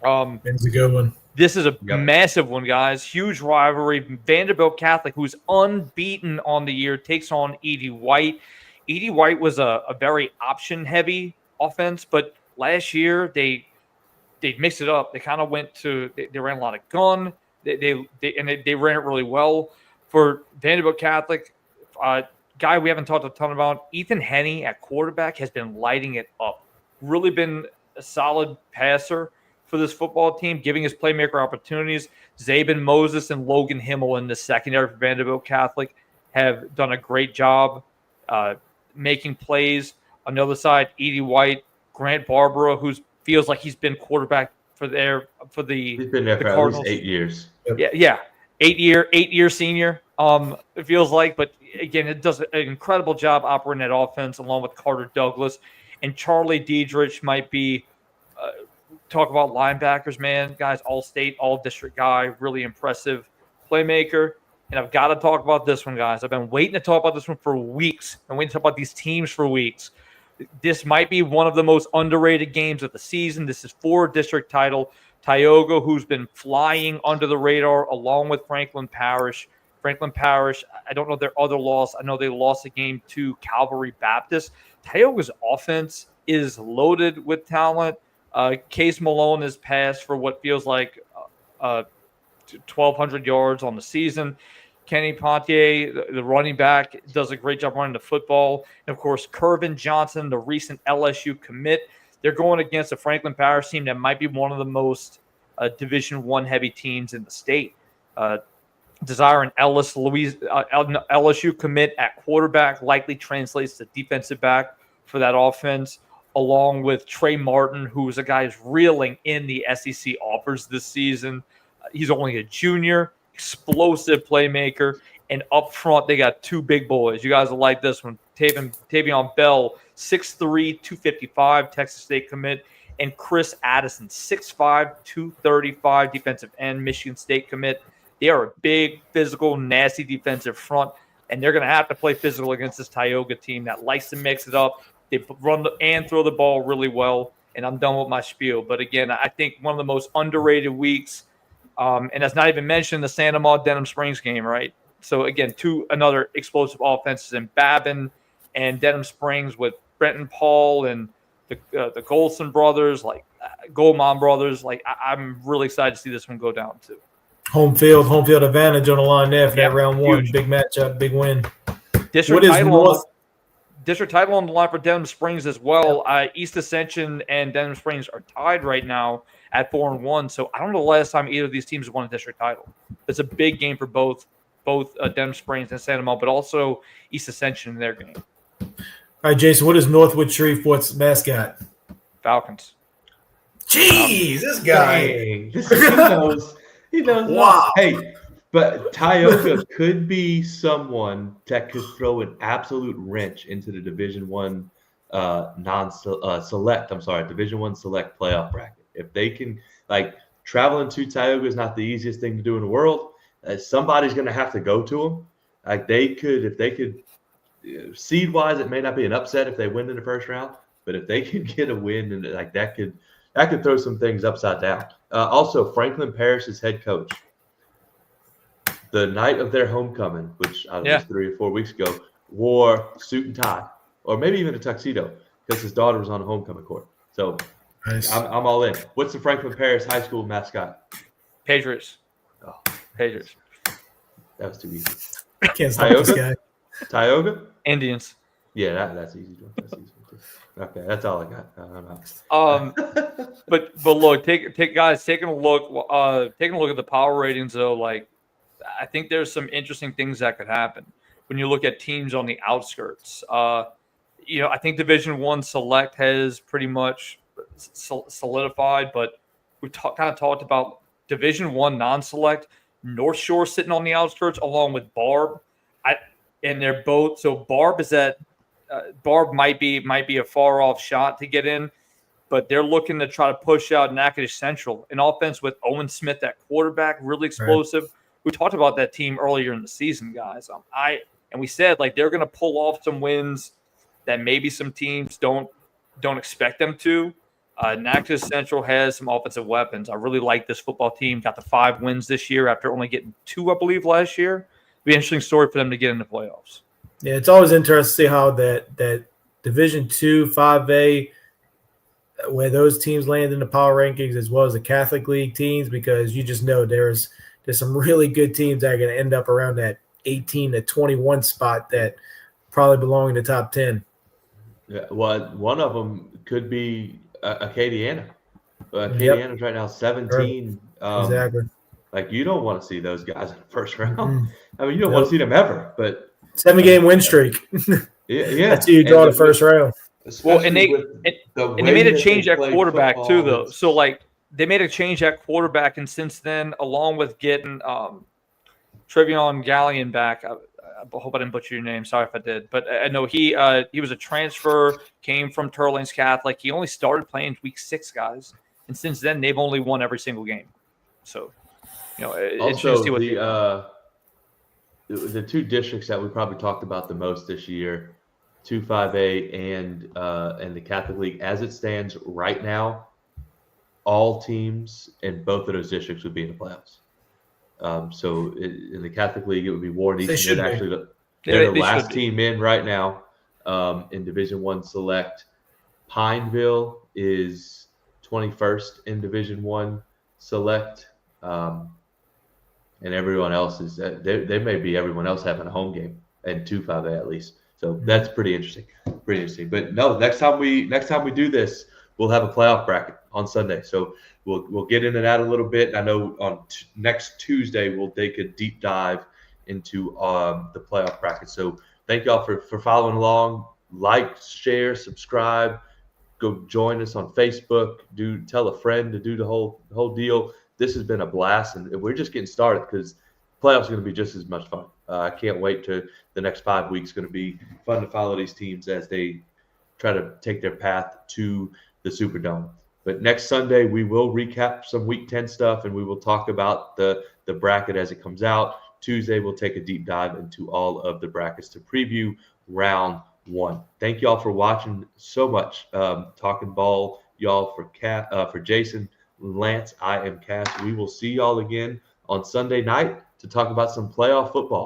It's a good one. This is a massive one, guys. Huge rivalry. Vanderbilt Catholic, who's unbeaten on the year, takes on Edie White. Edie White was a very option-heavy offense, but last year they mixed it up. They kind of they ran a lot of gun. They ran it really well. For Vanderbilt Catholic, guy we haven't talked a ton about, Ethan Henney at quarterback has been lighting it up. Really been a solid passer for this football team, giving his playmaker opportunities. Zabin Moses and Logan Himmel in the secondary for Vanderbilt Catholic have done a great job making plays. On the other side, Edie White, Grant Barbara, who feels like he's been quarterback for the He's been there for Cardinals. at least 8 years. Yeah. 8-year senior. It feels like, but again, it does an incredible job operating that offense along with Carter Douglas and Charlie Diedrich might be. Talk about linebackers, man, guys, all state, all district guy, really impressive playmaker. And I've got to talk about this one, guys. I've been waiting to talk about this one for weeks. I'm waiting to talk about these teams for weeks. This might be one of the most underrated games of the season. This is for a district title. Tioga, who's been flying under the radar along with Franklin Parish. Franklin Parish, I don't know their other loss. I know they lost a game to Calvary Baptist. Tioga's offense is loaded with talent. Case Malone has passed for what feels like 1,200 yards on the season. Kenny Pontier, the running back, does a great job running the football. And, of course, Kervin Johnson, the recent LSU commit. They're going against a Franklin Parish team that might be one of the most Division I heavy teams in the state. Desiring Ellis, LSU commit at quarterback, likely translates to defensive back for that offense, along with Trey Martin, who's a guy who's reeling in the SEC offers this season. He's only a junior, explosive playmaker, and up front they got two big boys. You guys will like this one. Tavion Bell, 6'3", 255, Texas State commit, and Chris Addison, 6'5", 235, defensive end, Michigan State commit. They are a big, physical, nasty defensive front, and they're going to have to play physical against this Tioga team that likes to mix it up. They run and throw the ball really well, and I'm done with my spiel. But again, I think one of the most underrated weeks, and that's not even mentioned the Santa Maud Denham Springs game, right? So again, another explosive offenses in Babin and Denham Springs with Brenton Paul and the Goldson brothers, like Goldman brothers. Like I'm really excited to see this one go down too. Home field advantage on the line there for that round one. Huge. Big matchup, big win. District title on the line for Denham Springs as well. East Ascension and Denham Springs are tied right now at 4-1. So I don't know the last time either of these teams won a district title. It's a big game for both Denham Springs and Santa Maud, but also East Ascension in their game. All right, Jason, what is Northwood Shreveport's mascot? Falcons. Jeez, this guy. He knows. Wow. Hey, but Tioga could be someone that could throw an absolute wrench into the Division I Division I select playoff bracket. If they can, traveling to Tioga is not the easiest thing to do in the world. Somebody's going to have to go to them. If they could, seed wise, it may not be an upset if they win in the first round, but if they can get a win, and that could throw some things upside down. Also, Franklin Parish's head coach, the night of their homecoming, which I was 3 or 4 weeks ago, wore suit and tie, or maybe even a tuxedo, because his daughter was on the homecoming court. So nice. I'm all in. What's the Franklin Parish High School mascot? Patriots. Oh, Patriots. That was too easy. Can't stop this guy. Tioga? Indians. Yeah, that's easy. Okay, that's all I got. But look, taking a look at the power ratings though, I think there's some interesting things that could happen when you look at teams on the outskirts. I think Division I Select has pretty much solidified, but we kind of talked about Division I non-select. North Shore sitting on the outskirts along with Barb, and they're both. So Barb is at. Barb might be a far off shot to get in, but they're looking to try to push out Natchitoches Central, an offense with Owen Smith at quarterback, really explosive. Right. We talked about that team earlier in the season, guys. And we said they're going to pull off some wins that maybe some teams don't expect them to. Natchitoches Central has some offensive weapons. I really like this football team. Got the 5 wins this year after only getting 2, I believe, last year. It'll be an interesting story for them to get in the playoffs. Yeah, it's always interesting to see how that Division II, 5A, where those teams land in the power rankings as well as the Catholic League teams, because you just know there's some really good teams that are going to end up around that 18 to 21 spot that probably belong in the top 10. Yeah, well, one of them could be Acadiana. Katie Adams right now 17. Exactly. Like, you don't want to see those guys in the first round. Mm-hmm. I mean, you don't want to see them ever. But 7-game win streak. Yeah. That's who you draw the first round. Well, and they made a change at quarterback too, though. So like they made a change at quarterback, and since then, along with getting Trevion Gallion back, I hope I didn't butcher your name. Sorry if I did, but I know he was a transfer, came from Turlings Catholic. He only started playing week 6, guys, and since then they've only won every single game. So, it's also see what the 2 districts that we probably talked about the most this year, 2-5A and the Catholic League, as it stands right now, all teams in both of those districts would be in the playoffs. So in the Catholic League, it would be Warren Easton. They're the last team in right now in Division I Select. Pineville is 21st in Division I Select. And everyone else is they may be everyone else having a home game and 2-5A at least. So that's pretty interesting. But no, next time we do this, we'll have a playoff bracket on Sunday. So we'll get into that a little bit. I know on next Tuesday we'll take a deep dive into the playoff bracket. So thank y'all for following along. Like, share, subscribe. Go join us on Facebook. Tell a friend to do the whole deal. This has been a blast, and we're just getting started because playoffs are going to be just as much fun. I can't wait to the next 5 weeks. It's going to be fun to follow these teams as they try to take their path to the Superdome. But next Sunday, we will recap some Week 10 stuff, and we will talk about the bracket as it comes out. Tuesday, we'll take a deep dive into all of the brackets to preview round 1. Thank y'all for watching so much. Talking ball, y'all, for Jason, Lance, I am Cass. We will see y'all again on Sunday night to talk about some playoff football.